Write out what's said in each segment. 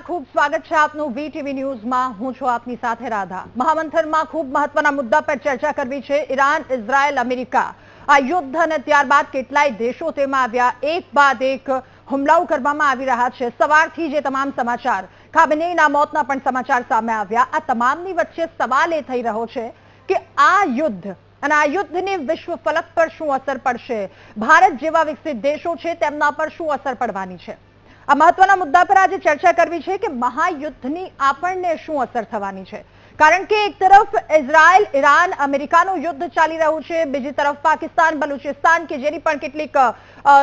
ખૂબ સ્વાગત છે આપનું વીટીવી ન્યૂઝમાં। હું છું આપની સાથે રાધા। મહામંથનમાં ખૂબ મહત્વના મુદ્દા પર ચર્ચા કરવી છે। ઈરાન, ઇઝરાયલ, અમેરિકા આ યુદ્ધ અને ત્યારબાદ કેટલાય દેશો તેમાં આવ્યા। એક બાદ એક હુમલાઓ કરવામાં આવી રહ્યા છે। સવારથી જે તમામ સમાચાર, ખામેનેઈના મોતના પણ સમાચાર સામે આવ્યા। આ તમામની વચ્ચે સવાલ એ થઈ રહ્યો છે કે આ યુદ્ધ અને આ યુદ્ધની વિશ્વ ફલક પર શું અસર પડશે? ભારત જેવા વિકસિત દેશો છે તેમના પર શું અસર પડવાની છે? આ મહત્વના મુદ્દા પર આજે ચર્ચા કરવી છે કે મહાયુદ્ધની આપણને શું અસર થવાની છે। કારણ કે એક તરફ ઇઝરાયલ, ઈરાન, અમેરિકાનું યુદ્ધ ચાલી રહ્યું છે, બીજી તરફ પાકિસ્તાન, બલુચિસ્તાન કે જેની પણ કેટલીક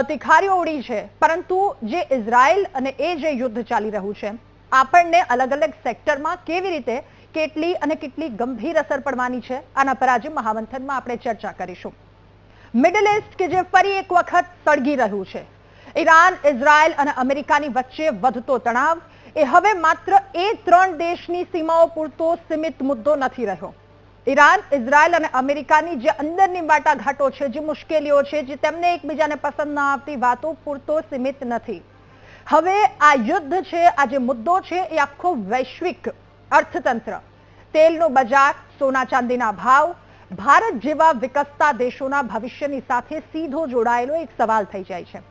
તિખારીઓ ઉડી છે, પરંતુ જે ઇઝરાયલ અને એ જે યુદ્ધ ચાલી રહ્યું છે આપણને અલગ અલગ સેક્ટરમાં કેવી રીતે કેટલી અને કેટલી ગંભીર અસર પડવાની છે, આના પર આજે મહામંથનમાં આપણે ચર્ચા કરીશું। મિડલ ઈસ્ટ કે જે ફરી એક વખત સળગી રહ્યું છે, ઈરાન, ઇઝરાયલ અને અમેરિકાની વચ્ચે વધતો તણાવ એ હવે માત્ર એ ત્રણ દેશની સીમાઓ પૂરતો સીમિત મુદ્દો નથી રહ્યો। ઈરાન, ઇઝરાયલ અને અમેરિકાની જે અંદરની વાટાઘાટો છે, જે મુશ્કેલીઓ છે, જે તેમને એકબીજાને પસંદ ન આવતી વાતો પૂરતો સીમિત નથી। હવે આ યુદ્ધ છે, આ જે મુદ્દો છે એ આખો વૈશ્વિક અર્થતંત્ર, તેલનું બજાર, સોના ચાંદીના ભાવ, ભારત જેવા વિકસતા દેશોના ભવિષ્યની સાથે સીધો જોડાયેલો એક સવાલ થઈ જાય છે।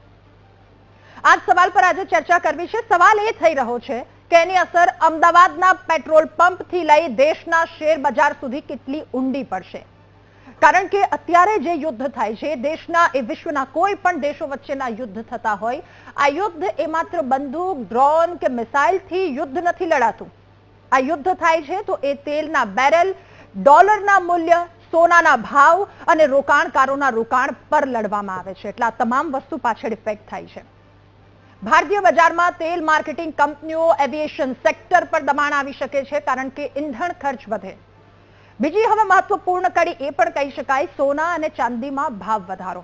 આ સવાલ પર આજે ચર્ચા કરવી છે। સવાલ એ થઈ રહ્યો છે કે એની અસર અમદાવાદના પેટ્રોલ પંપથી લઈ દેશના શેર બજાર સુધી કેટલી ઊંડી પડશે। કારણ કે અત્યારે જે યુદ્ધ થાય છે, દેશના એ વિશ્વના કોઈ પણ દેશો વચ્ચેના યુદ્ધ થતા હોય, આ યુદ્ધ એ માત્ર બંદૂક, ડ્રોન કે મિસાઇલથી યુદ્ધ નથી લડાતું। આ યુદ્ધ થાય છે તો એ તેલના બેરલ, ડોલરના મૂલ્ય, સોનાના ભાવ અને રોકાણકારોના રોકાણ પર લડવામાં આવે છે। એટલે આ તમામ વસ્તુ પાછળ ઇફેક્ટ થાય છે। ભારતીય બજારમાં તેલ માર્કેટિંગ કંપનીઓ, એવિએશન સેક્ટર પર દબાણ આવી શકે છે, કારણ કે ઇંધણ ખર્ચ વધે। બીજી હવે મહત્વપૂર્ણ કડી એ પણ કહી શકાય, સોના અને ચાંદીમાં ભાવ વધારો।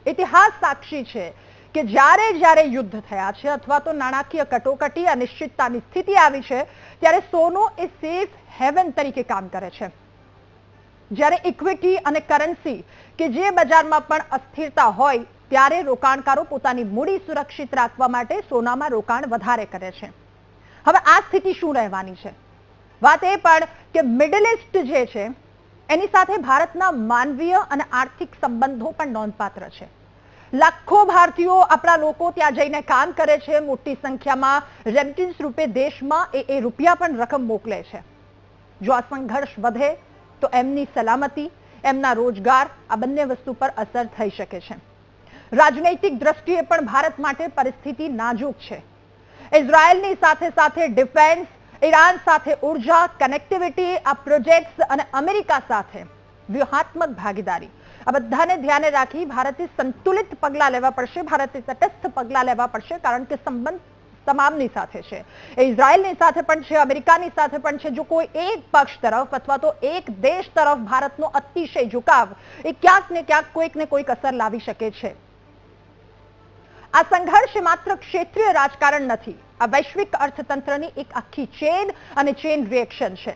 ઇતિહાસ સાક્ષી છે કે જ્યારે જ્યારે યુદ્ધ થયા છે અથવા તો નાણાકીય કટોકટી, અનિશ્ચિતતાની સ્થિતિ આવી છે, ત્યારે સોનું એ સેફ હેવન તરીકે કામ કરે છે। જ્યારે ઇક્વિટી અને કરન્સી કે જે બજારમાં પણ અસ્થિરતા હોય, ત્યારે રોકાણકારો પોતાની મૂડી સુરક્ષિત રાખવા માટે સોનામાં રોકાણ વધારે કરે છે। હવે આ સ્થિતિ શું રહેવાની છે? વાત એ પણ કે મિડલ ઈસ્ટ જે છે એની સાથે ભારતના માનવીય અને આર્થિક સંબંધો પણ નોંધપાત્ર છે। લાખો ભારતીયો, આપણા લોકો ત્યાં જઈને કામ કરે છે, મોટી સંખ્યામાં રેમિટન્સ રૂપે દેશમાં એ રૂપિયા પણ રકમ મોકલે છે। જો આ સંઘર્ષ વધે તો એમની સલામતી, એમના રોજગાર, આ બંને વસ્તુ પર અસર થઈ શકે છે। રાજનૈતિક દ્રષ્ટિએ પણ ભારત માટે પરિસ્થિતિ નાજુક છે। ઇઝરાયલની સાથે સાથે ડિફેન્સ, ઈરાન સાથે ઉર્જા, કનેક્ટિવિટી, આ પ્રોજેક્ટ્સ અને અમેરિકા સાથે વ્યૂહાત્મક ભાગીદારી, આ બધાને ધ્યાને રાખી ભારતે સંતુલિત પગલાં લેવા પડશે, ભારતે તટસ્થ પગલાં લેવા પડશે, કારણ કે સંબંધ તમામની સાથે છે। ઇઝરાયલની સાથે પણ છે, અમેરિકાની સાથે પણ છે। જો કોઈ એક પક્ષ તરફ અથવા તો એક દેશ તરફ ભારતનો અતિશય ઝુકાવ એ ક્યાંક ને ક્યાંક કોઈક ને કોઈક અસર લાવી શકે છે। આ સંઘર્ષ માત્ર ક્ષેત્રીય રાજકારણ નથી, આ વૈશ્વિક અર્થતંત્રની એક આખી ચેન અને ચેન રિએક્શન છે।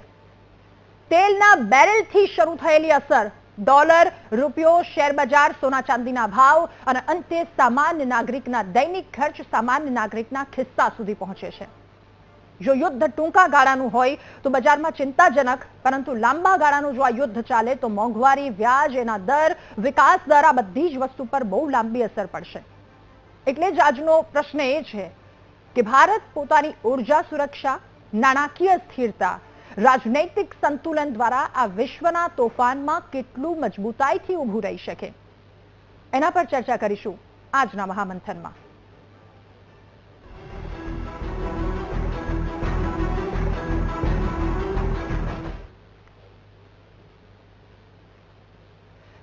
તેલના બેરલથી શરૂ થયેલી અસર ડોલર, રૂપિયો, શેર બજાર, સોના ચાંદીના ભાવ અને અંતે સામાન્ય નાગરિકના દૈનિક ખર્ચ, સામાન્ય નાગરિકના ખિસ્સા સુધી પહોંચે છે। જો યુદ્ધ ટૂંકા ગાળાનું હોય તો બજારમાં ચિંતાજનક, પરંતુ લાંબા ગાળાનું જો આ યુદ્ધ ચાલે તો મોંઘવારી, વ્યાજ, એના દર, વિકાસ દર, આ બધી જ વસ્તુ પર બહુ લાંબી અસર પડશે। એટલે જ આજનો પ્રશ્ન એ છે કે ભારત પોતાની ઉર્જા સુરક્ષા, નાણાકીય સ્થિરતા, રાજનૈતિક સંતુલન દ્વારા આ વિશ્વના તોફાનમાં કેટલું મજબૂતાઈથી ઊભું રહી શકે, એના પર ચર્ચા કરીશું આજના મહામંથનમાં।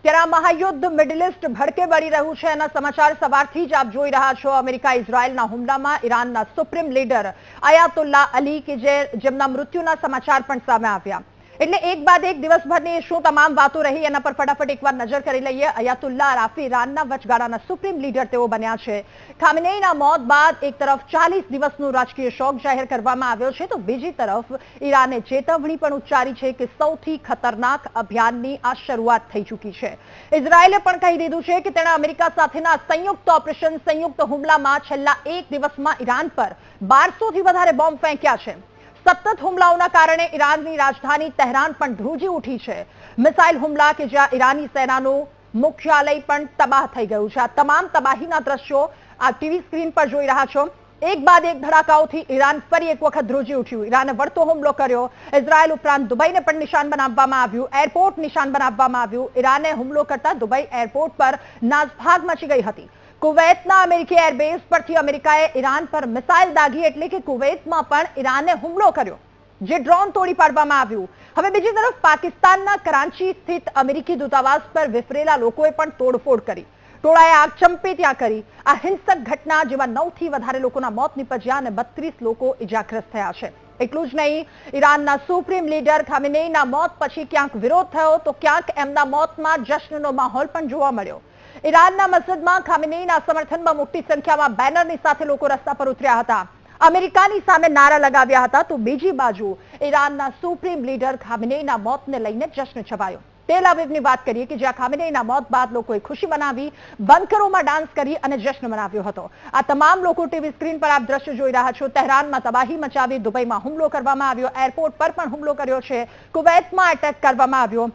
ત્યારે આ મહાયુદ્ધ મિડલ ઈસ્ટ ભડકે બળી રહ્યું છે, એના સમાચાર સવારથી જ આપ જોઈ રહ્યા છો। અમેરિકા ઇઝરાયલના હુમલામાં ઈરાનના સુપ્રીમ લીડર અયાતુલ્લા અલી કે જેમના મૃત્યુના સમાચાર પણ સામે આવ્યા। એટલે એક બાદ એક દિવસભરની શું તમામ વાતો રહી એના પર ફટાફટ એકવાર નજર કરી લઈએ. અયાતુલ્લા રાફી ઈરાનના વચગાળાના સુપ્રીમ લીડર તેઓ બન્યા છે. ખામેનેઈના મોત બાદ એક તરફ 40 દિવસનો રાજકીય શોક જાહેર કરવામાં આવ્યો છે, તો બીજી તરફ ઈરાને ચેતવણી પણ ઉચ્ચારી છે કે સૌથી ખતરનાક અભિયાનની આ શરૂઆત થઈ ચૂકી છે. ઇઝરાયેલે પણ કહી દીધું છે કે તેણે અમેરિકા સાથેના સંયુક્ત ઓપરેશન સંયુક્ત હુમલામાં છેલ્લા એક દિવસમાં ઈરાન પર 1200 થી વધારે બોમ્બ ફેંક્યા છે. સતત હુમલાઓના કારણે ઈરાનની રાજધાની તહેરાન પણ ધ્રુજી ઉઠી છે. મિસાઇલ હુમલા કે જ્યાં ઈરાની સેનાનું મુખ્યાલય પણ તબાહ થઈ ગયું છે. આ તમામ તબાહીના દ્રશ્યો આ ટીવી સ્ક્રીન પર જોઈ રહ્યા છો. એક બાદ એક ધડાકાઓથી ઈરાન ફરી એક વખત ધ્રુજી ઉઠ્યું. ઈરાને વળતો હુમલો કર્યો. ઇઝરાયલ ઉપરાંત દુબઈને પણ નિશાન બનાવવામાં આવ્યું. એરપોર્ટ નિશાન બનાવવામાં આવ્યું. ઈરાને હુમલો કરતા દુબઈ એરપોર્ટ પર નાસભાગ મચી ગઈ હતી. કુવૈતના અમેરિકી એરબેઝ પરથી અમેરિકાએ ઈરાન પર મિસાઇલ દાગી, એટલે કે કુવૈતમાં પણ ઈરાને હુમલો કર્યો, જે ડ્રોન તોડી પાડવામાં આવ્યું. હવે બીજી તરફ પાકિસ્તાનના કરાંચી સ્થિત અમેરિકી દૂતાવાસ પર વિફરેલા લોકોએ પણ તોડફોડ કરી. ટોળાએ આગચંપી ત્યાં કરી. આ હિંસક ઘટના જેવા 9 થી વધારે લોકોના મોત નીપજ્યા અને 32 લોકો ઇજાગ્રસ્ત થયા છે. એટલું જ નહીં, ઈરાનના સુપ્રીમ લીડર ખામેનેઈના મોત પછી ક્યાંક વિરોધ થયો, તો ક્યાંક એમના મોતમાં જશ્નનો માહોલ પણ જોવા મળ્યો. ઈરાનના મસ્જિદમાં ખામેનેઈના સમર્થનમાં મોટી સંખ્યામાં બેનરની સાથે લોકો રસ્તા પર ઉતર્યા હતા. અમેરિકાની સામે નારા લગાવ્યા હતા, તો બીજી બાજુ ઈરાનના સુપ્રીમ લીડર ખામેનેઈના મોતને લઈને જશ્ન છવાયો. તેલ અવીવની વાત કરીએ કે જ્યાં ખામેનેઈના મોત બાદ લોકોએ ખુશી મનાવી, બંકરોમાં ડાન્સ કરી અને જશ્ન મનાવ્યો હતો. આ તમામ લોકો ટીવી સ્ક્રીન પર આપ દ્રશ્ય જોઈ રહ્યા છો. તહેરાનમાં તબાહી મચાવી, દુબઈમાં હુમલો કરવામાં આવ્યો, એરપોર્ટ પર પણ હુમલો કર્યો છે, કુવૈતમાં એટેક કરવામાં આવ્યો.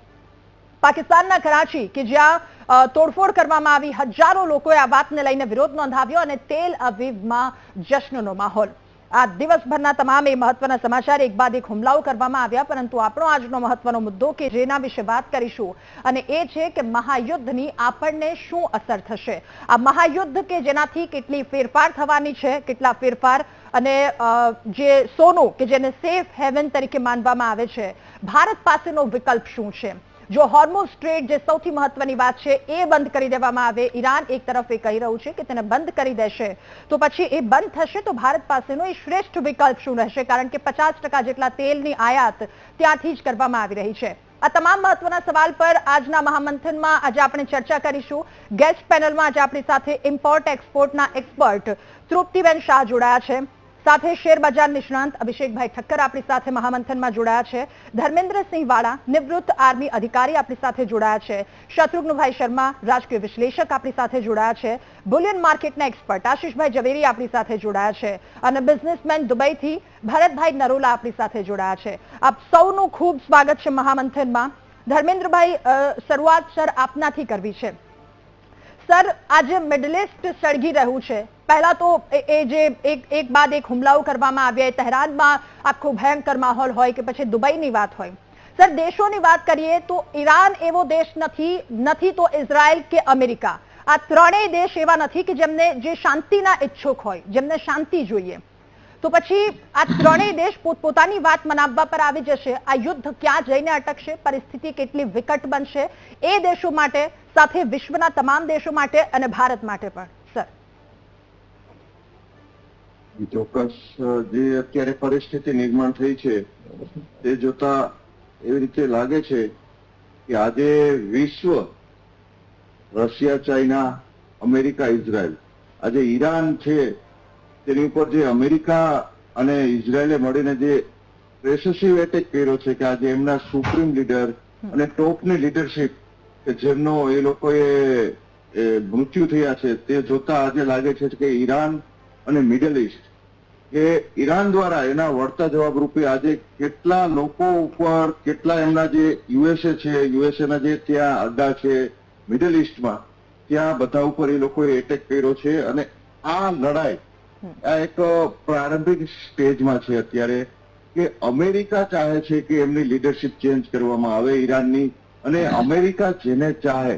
પાકિસ્તાનના કરાચી કે જ્યાં તોડફોડ કરવામાં આવી, હજારો લોકોએ આ વાતને લઈને વિરોધ નોંધાવ્યો અને તેલ અવીવમાં જશ્નનો માહોલ. આ દિવસભરના તમામ એ મહત્વના સમાચાર એક બાદ એક હુમલાઓ કરવામાં આવ્યા, પરંતુ આપણો આજનો મહત્વનો મુદ્દો કે જેના વિશે વાત કરીશું અને એ છે કે મહાયુદ્ધની આપણને શું અસર થશે. આ મહાયુદ્ધ કે જેનાથી કેટલી ફેરફાર થવાની છે, કેટલા ફેરફાર, અને જે સોનું કે જેને સેફ હેવન તરીકે માનવામાં આવે છે, ભારત પાસેનો વિકલ્પ શું છે. જો હોર્મુઝ સ્ટ્રેટ જે સૌથી મહત્વની વાત છે એ બંધ કરી દેવામાં આવે, ઈરાન એક તરફ એ કહી રહ્યું છે કે તેને બંધ કરી દેશે, તો પછી એ બંધ થશે તો ભારત પાસેનો એ શ્રેષ્ઠ વિકલ્પ શું રહેશે, કારણ કે 50% જેટલા તેલની આયાત ત્યાંથી જ કરવામાં આવી રહી છે. આ તમામ મહત્વના સવાલ પર આજના મહામંથનમાં આજે આપણે ચર્ચા કરીશું. ગેસ્ટ પેનલમાં આજે આપણી સાથે ઇમ્પોર્ટ એક્સપોર્ટના એક્સપર્ટ તૃપ્તિબેન શાહ જોડાયા છે. સાથે શેર બજાર નિષ્ણાંત અભિષેકભાઈ ઠક્કર આપણી સાથે મહામંથનમાં જોડાયા છે. ધર્મેન્દ્રસિંહ વાળા નિવૃત્ત આર્મી અધિકારી આપણી સાથે જોડાયા છે. શત્રુઘ્નભાઈ શર્મા રાજકીય વિશ્લેષક આપણી સાથે જોડાયા છે. બુલિયન માર્કેટના એક્સપર્ટ આશીષભાઈ ઝવેરી આપણી સાથે જોડાયા છે અને બિઝનેસમેન દુબઈથી ભરતભાઈ નરોલા આપણી સાથે જોડાયા છે. આપ સૌનું ખૂબ સ્વાગત છે મહામંથનમાં. ધર્મેન્દ્રભાઈ, શરૂઆત સર આપનાથી કરવી છે. સર, આજે મિડલ ઈસ્ટ સળગી રહ્યું છે. પહેલા તો એ જે એક બાદ એક હુમલાઓ કરવામાં આવ્યા, તહેરાનમાં આખો ભયંકર માહોલ હોય કે પછી દુબઈની વાત હોય. સર, દેશોની વાત કરીએ તો ઈરાન એવો દેશ નથી તો ઇઝરાયલ કે અમેરિકા, આ ત્રણેય દેશ એવા નથી કે જેમને જે શાંતિના ઈચ્છુક હોય, જેમને શાંતિ જોઈએ. તો પછી આ ત્રણેય દેશ પોતપોતાની વાત મનાવવા પર આવી જશે. આ યુદ્ધ ક્યાં જઈને અટકશે, પરિસ્થિતિ કેટલી વિકટ બનશે એ દેશો માટે, સાથે વિશ્વના તમામ દેશો માટે અને ભારત માટે પણ. સર, ચોક્કસ જે અત્યારે પરિસ્થિતિ નિર્માણ થઈ છે તે જોતા એવી રીતે લાગે છે કે આજે વિશ્વ, રશિયા, ચાઇના, અમેરિકા, ઇઝરાયલ, આજે ઈરાન છે તેની ઉપર જે અમેરિકા અને ઇઝરાયલે મળીને જે પ્રેસેસિવ એટેક કર્યો છે કે આજે એમના સુપ્રીમ લીડર અને ટોપની લીડરશીપ કે જેમનો એ લોકોએ મૃત્યુ થયા છે, તે જોતા આજે લાગે છે કે ઈરાન અને મિડલ ઈસ્ટ કે ઈરાન દ્વારા એના વળતા જવાબ રૂપે આજે કેટલા લોકો ઉપર, કેટલા એમના જે યુએસએ છે, યુએસએના જે ત્યાં અડ્ડા છે મિડલ ઈસ્ટમાં, ત્યાં બધા ઉપર એ લોકોએ એટેક કર્યો છે. અને આ લડાઈ આ એક પ્રારંભિક સ્ટેજમાં છે અત્યારે કે અમેરિકા ચાહે છે કે એમની લીડરશીપ ચેન્જ કરવામાં આવે ઈરાનની, અને અમેરિકા જેને ચાહે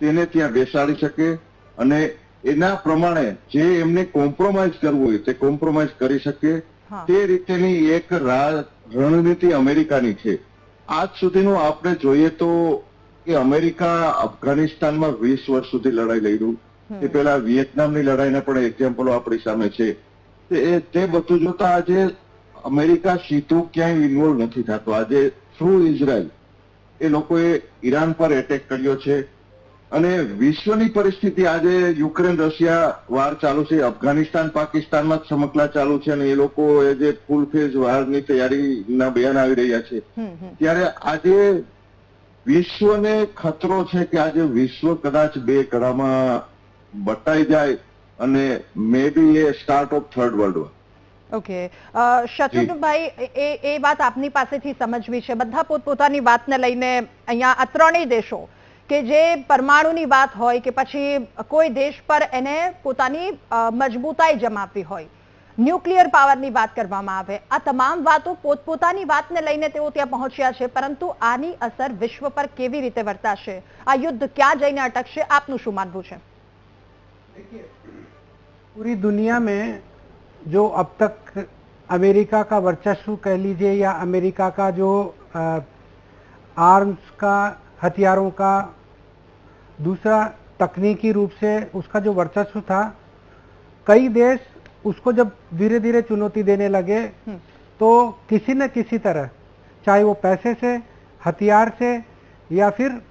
તેને ત્યાં બેસાડી શકે અને એના પ્રમાણે જે એમને કોમ્પ્રોમાઇઝ કરવું હોય તે કોમ્પ્રોમાઇઝ કરી શકે, તે રીતેની એક રણનીતિ અમેરિકાની છે. આજ સુધીનું આપણે જોઈએ તો કે અમેરિકા અફઘાનિસ્તાનમાં 20 વર્ષ સુધી લડાઈ લડ્યું, તે પેલા વિયેતનામની લડાઈના પણ એક્ઝામ્પલો આપણી સામે છે. તે બધું જોતા આજે અમેરિકા સીધું ક્યાંય ઇન્વોલ્વ નથી થતો. આજે થ્રુ ઇઝરાયલ એ લોકોએ ઈરાન પર એટેક કર્યો છે અને વિશ્વની પરિસ્થિતિ આજે યુક્રેન રશિયા વાર ચાલુ છે, અફઘાનિસ્તાન પાકિસ્તાનમાં જ સમકલા ચાલુ છે અને એ લોકો જે ફૂલ ફેઝ વારની તૈયારીના બયાન આવી રહ્યા છે, ત્યારે આજે વિશ્વને ખતરો છે કે આજે વિશ્વ કદાચ બે કડામાં બટાઈ જાય અને may be a start of third world war. Okay, શત્રુઘ્નભાઈ, એ વાત આપની પાસેથી સમજવી છે. બધા પોતપોતાની વાતને લઈને અહીંયા આ ત્રણેય દેશો કે જે પરમાણુની વાત હોય કે પછી કોઈ દેશ પર એને પોતાની મજબૂતાઈ જમાવવી હોય, ન્યુક્લિયર પાવરની વાત કરવામાં આવે, આ તમામ વાતો પોતપોતાની વાતને લઈને તેઓ ત્યાં પહોંચ્યા છે, પરંતુ આની અસર વિશ્વ પર કેવી રીતે વર્તાશે, આ યુદ્ધ ક્યાં જઈને અટકશે, આપનું શું માનવું છે? पूरी दुनिया में जो अब तक अमेरिका का वर्चस्व कह लीजिए या अमेरिका का जो आर्म्स का, हथियारों का, दूसरा तकनीकी रूप से उसका जो वर्चस्व था, कई देश उसको जब धीरे धीरे चुनौती देने लगे तो किसी न किसी तरह, चाहे वो पैसे से, हथियार से या फिर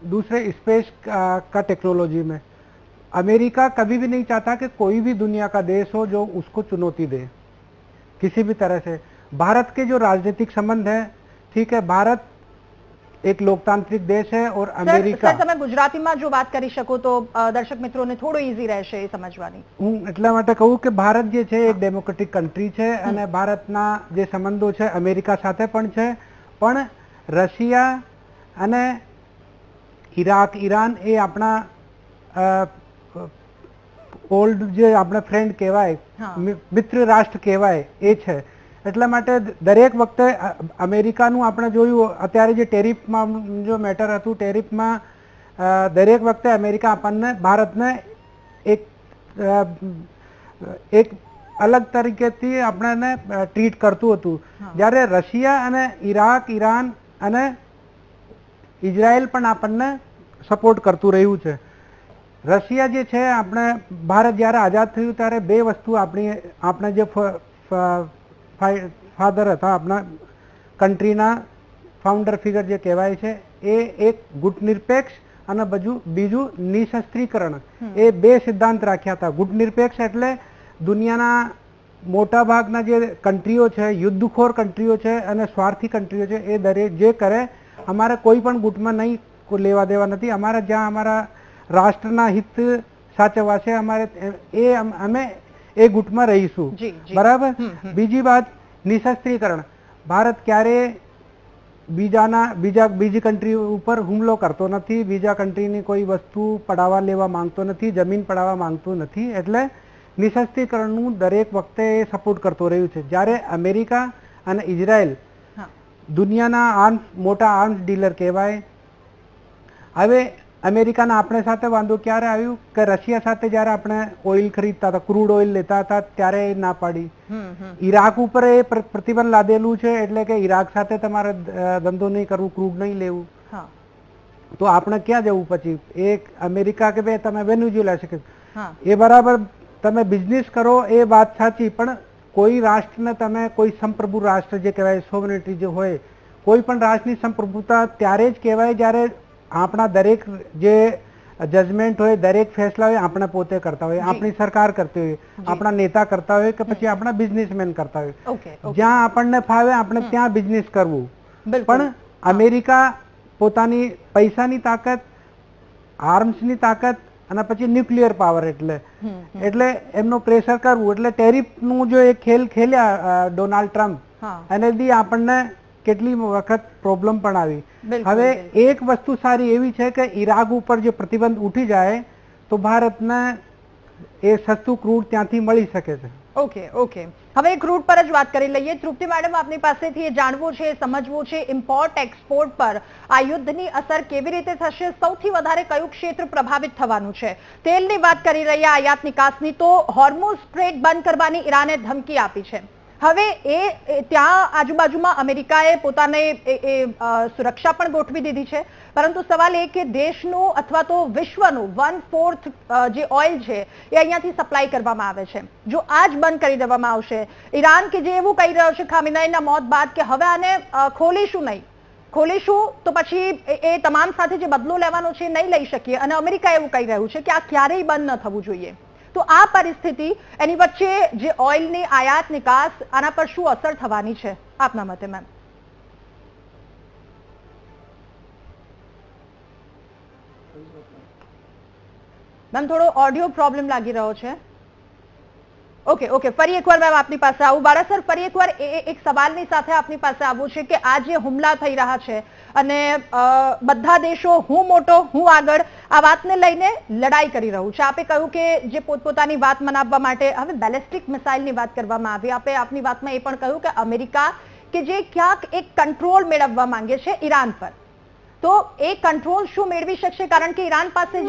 दूसरे स्पेस का टेक्नोलॉजी में, अमेरिका कभी भी नहीं चाहता कि कोई भी दुनिया का देश हो जो उसको चुनौती दे किसी भी तरह से. भारत के जो राजनीतिक संबंध है, ठीक है, भारत एक लोकतांत्रिक देश है और अमेरिका. સર, તમે ગુજરાતીમાં જો વાત કરી શકો તો દર્શક મિત્રોને થોડું ઈઝી રહેશે એ સમજવાની. હું એટલા માટે કહું કે ભારત જે છે એક ડેમોક્રેટિક કન્ટ્રી છે અને ભારતના જે સંબંધો છે અમેરિકા સાથે પણ છે, પણ રશિયા અને ઈરાક, ઈરાન એ આપણા ઓલ્ડ જે આપણે ફ્રેન્ડ કહેવાય, મિત્ર રાષ્ટ્ર કહેવાય એ છે. એટલા માટે દરેક વખતે અમેરિકાનું આપણે જોયું, અત્યારે જે ટેરિફમાં જો મેટર હતું, ટેરિફમાં દરેક વખતે અમેરિકા આપણને, ભારતને એક અલગ તરીકેથી આપણને ટ્રીટ કરતું હતું. જ્યારે રશિયા અને ઈરાક, ઈરાન અને ઇઝરાયલ પણ આપણને સપોર્ટ કરતું રહ્યું છે. રશિયા જે છે, આપણે ભારત જ્યારે આઝાદ થયું ત્યારે બે વસ્તુ આપણે જે ફાધર હતા, આપણા કન્ટ્રીના ફાઉન્ડર ફિગર જે કહેવાય છે, એ એક ગુટનિરપેક્ષ અને બીજું નિશસ્ત્રીકરણ, એ બે સિદ્ધાંત રાખ્યા હતા. ગુટનિરપેક્ષ એટલે દુનિયાના મોટા ભાગના જે કન્ટ્રીઓ છે, યુદ્ધખોર કન્ટ્રીઓ છે અને સ્વાર્થી કન્ટ્રીઓ છે, એ દરેક જે કરે, અમારે કોઈ પણ ગુટમાં નહીં લેવા દેવા નથી. અમારા જ્યાં અમારા રાષ્ટ્રના હિત સાચવવા છે, અમારે અમે એ ગુટમાં રહીશું, બરાબર. બીજી વાત, નિશસ્ત્રીકરણ. ભારત ક્યારે બીજી કન્ટ્રી ઉપર હુમલો કરતો નથી, બીજા કન્ટ્રીની કોઈ વસ્તુ પડાવવા લેવા માંગતો નથી, જમીન પડાવવા માંગતો નથી. એટલે નિશસ્ત્રીકરણનું દરેક વખતે એ સપોર્ટ કરતો રહ્યું છે. જ્યારે અમેરિકા અને ઇઝરાયલ દુનિયાના મોટા આર્મ્સ ડીલર કહેવાય. હવે અમેરિકાના આપણે સાથે વાંધો ક્યારે આવ્યું કે રશિયા સાથે જ્યારે આપણે ઓઇલ ખરીદતા હતા, ક્રૂડ ઓઇલ લેતા હતા, ત્યારે એ ના પાડી. ઈરાક ઉપર એ પ્રતિબંધ લાદેલું છે, એટલે કે ઈરાક સાથે તમારે ધંધો નહીં કરવું, ક્રૂડ નહીં લેવું. તો આપણે ક્યાં જવું પછી? એક અમેરિકા કે ભાઈ તમે વેનેઝુએલા છે, એ બરાબર તમે બિઝનેસ કરો, એ વાત સાચી, પણ કોઈ રાષ્ટ્રને તમે, કોઈ સંપ્રભુ રાષ્ટ્ર જે કહેવાય, સોવરેનિટી જે હોય, કોઈ પણ રાષ્ટ્રની સંપ્રભુતા ત્યારે જ કહેવાય જ્યારે આપણા દરેક જે જજમેન્ટ હોય, દરેક ફેસલા હોય, આપણે પોતે કરતા હોય, આપણી સરકાર કરતી હોય, આપણા નેતા કરતા હોય કે પછી આપણા બિઝનેસમેન કરતા હોય. જ્યાં આપણને ફાવે આપણે ત્યાં બિઝનેસ કરવું. પણ અમેરિકા પોતાની પૈસાની તાકાત, આર્મ્સની તાકાત અને પછી ન્યુક્લિયર પાવર, એટલે એમનો પ્રેશર કરવું. એટલે ટેરિફનું જો એક ખેલ ખેલ્યા ડોનાલ્ડ ટ્રમ્પ, એનાથી આપણને કેટલી વખત પ્રોબ્લેમ પણ આવી. હવે એક વસ્તુ સારી એવી છે કે ઈરાક ઉપર જે પ્રતિબંધ ઉઠી જાય તો ભારતને એ સસ્તું ક્રૂડ ત્યાંથી મળી શકે છે. ઓકે, હવે ક્રૂડ પર જ વાત કરી લઈએ. તૃપ્તિ મેડમ, આપની પાસેથી એ જાણવું છે, સમજવું છે, ઇમ્પોર્ટ એક્સપોર્ટ પર આ યુદ્ધની અસર કેવી રીતે થશે? સૌથી વધારે કયું ક્ષેત્ર પ્રભાવિત થવાનું છે? તેલની વાત કરી રહ્યા, આયાત નિકાસની, તો હોર્મુઝ સ્ટ્રેટ બંધ કરવાની ઈરાને ધમકી આપી છે. હવે ત્યાં આજુબાજુમાં અમેરિકાએ પોતાને સુરક્ષા પણ ગોઠવી દીધી છે, પરંતુ સવાલ એ કે દેશનું અથવા તો વિશ્વનું 1/4 જે ઓઇલ છે એ અહીંયાથી સપ્લાય કરવામાં આવે છે. જો આ જ બંધ કરી દેવામાં આવશે, ઈરાન કે જે એવું કહી રહ્યો છે ખામેનેઈના મોત બાદ કે હવે આને ખોલીશું તો પછી એ તમામ સાથે જે બદલો લેવાનો છે નહીં લઈ શકીએ, અને અમેરિકા એવું કહી રહ્યું છે કે આ ક્યારેય બંધ ન થવું જોઈએ. તો આ પરિસ્થિતિ, એની વચ્ચે જે ઓઇલની આયાત નિકાસ, આના પર શું અસર થવાની છે આપના મતે? મેમ થોડો ઓડિયો પ્રોબ્લેમ લાગી રહ્યો છે. ઓકે, ફરી એકવાર મેમ આપની પાસે આવું. બાળા સર, ફરી એકવાર એક સવાલની સાથે આપની પાસે આવવું છે કે આ જે હુમલા થઈ રહ્યા છે અને બધા દેશો હું મોટો હું આગળ આ વાતને લઈને લડાઈ કરી રહ્યું છે. આપે કહ્યું કે જે પોતપોતાની વાત મનાવવા માટે હવે બેલિસ્ટિક મિસાઇલની વાત કરવામાં આવી. આપે આપની વાતમાં એ પણ કહ્યું કે અમેરિકા કે જે ક્યાંક એક કંટ્રોલ મેળવવા માંગે છે ઈરાન પર, તો એ કંટ્રોલ શું મેળવી શકશે? કારણ કે ઈરાન પાસે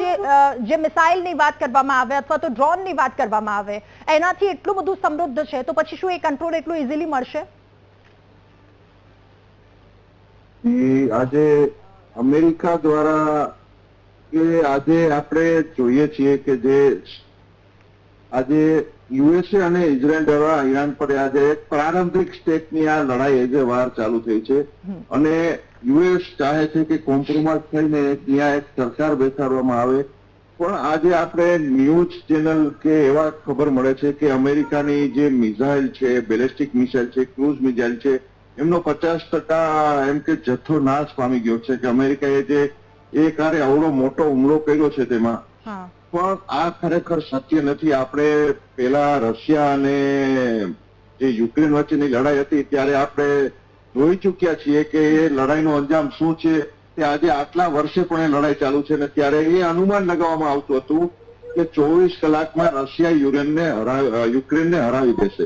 જે મિસાઇલની વાત કરવામાં આવે અથવા તો ડ્રોનની વાત કરવામાં આવે એનાથી એટલું બધું સમૃદ્ધ છે, તો પછી શું એ કંટ્રોલ એટલું ઇઝીલી મળશે? આજે અમેરિકા દ્વારા કે આજે આપણે જોઈએ છીએ કે જે આજે યુએસએ અને ઇઝરાયલ દ્વારા ઈરાન પર આજે એક પ્રારંભિક સ્ટેજની આ લડાઈ આજે વાર ચાલુ થઈ છે, અને યુએસ ચાહે છે કે કોમ્પ્રોમાઇઝ થઈને ત્યાં એક સરકાર બેસાડવામાં આવે. પણ આજે આપણે ન્યૂઝ ચેનલ કે એવા ખબર મળે છે કે અમેરિકાની જે મિસાઇલ છે, બેલિસ્ટિક મિસાઇલ છે, ક્રૂઝ મિસાઇલ છે, એમનો 50% એમ કે જથ્થો નાશ પામી ગયો છે. કે અમેરિકાએ જે એક હારે આવડો મોટો હુમલો કર્યો છે તેમાં, પણ આ ખરેખર સત્ય નથી. આપણે પેલા રશિયા અને જે યુક્રેન વચ્ચેની લડાઈ હતી ત્યારે આપણે જોઈ ચુક્યા છીએ કે એ લડાઈનો અંજામ શું છે. તે આજે આટલા વર્ષે પણ એ લડાઈ ચાલુ છે ને ત્યારે એ અનુમાન લગાવવામાં આવતું હતું કે 24 કલાકમાં રશિયા યુક્રેનને હરાવી દેશે.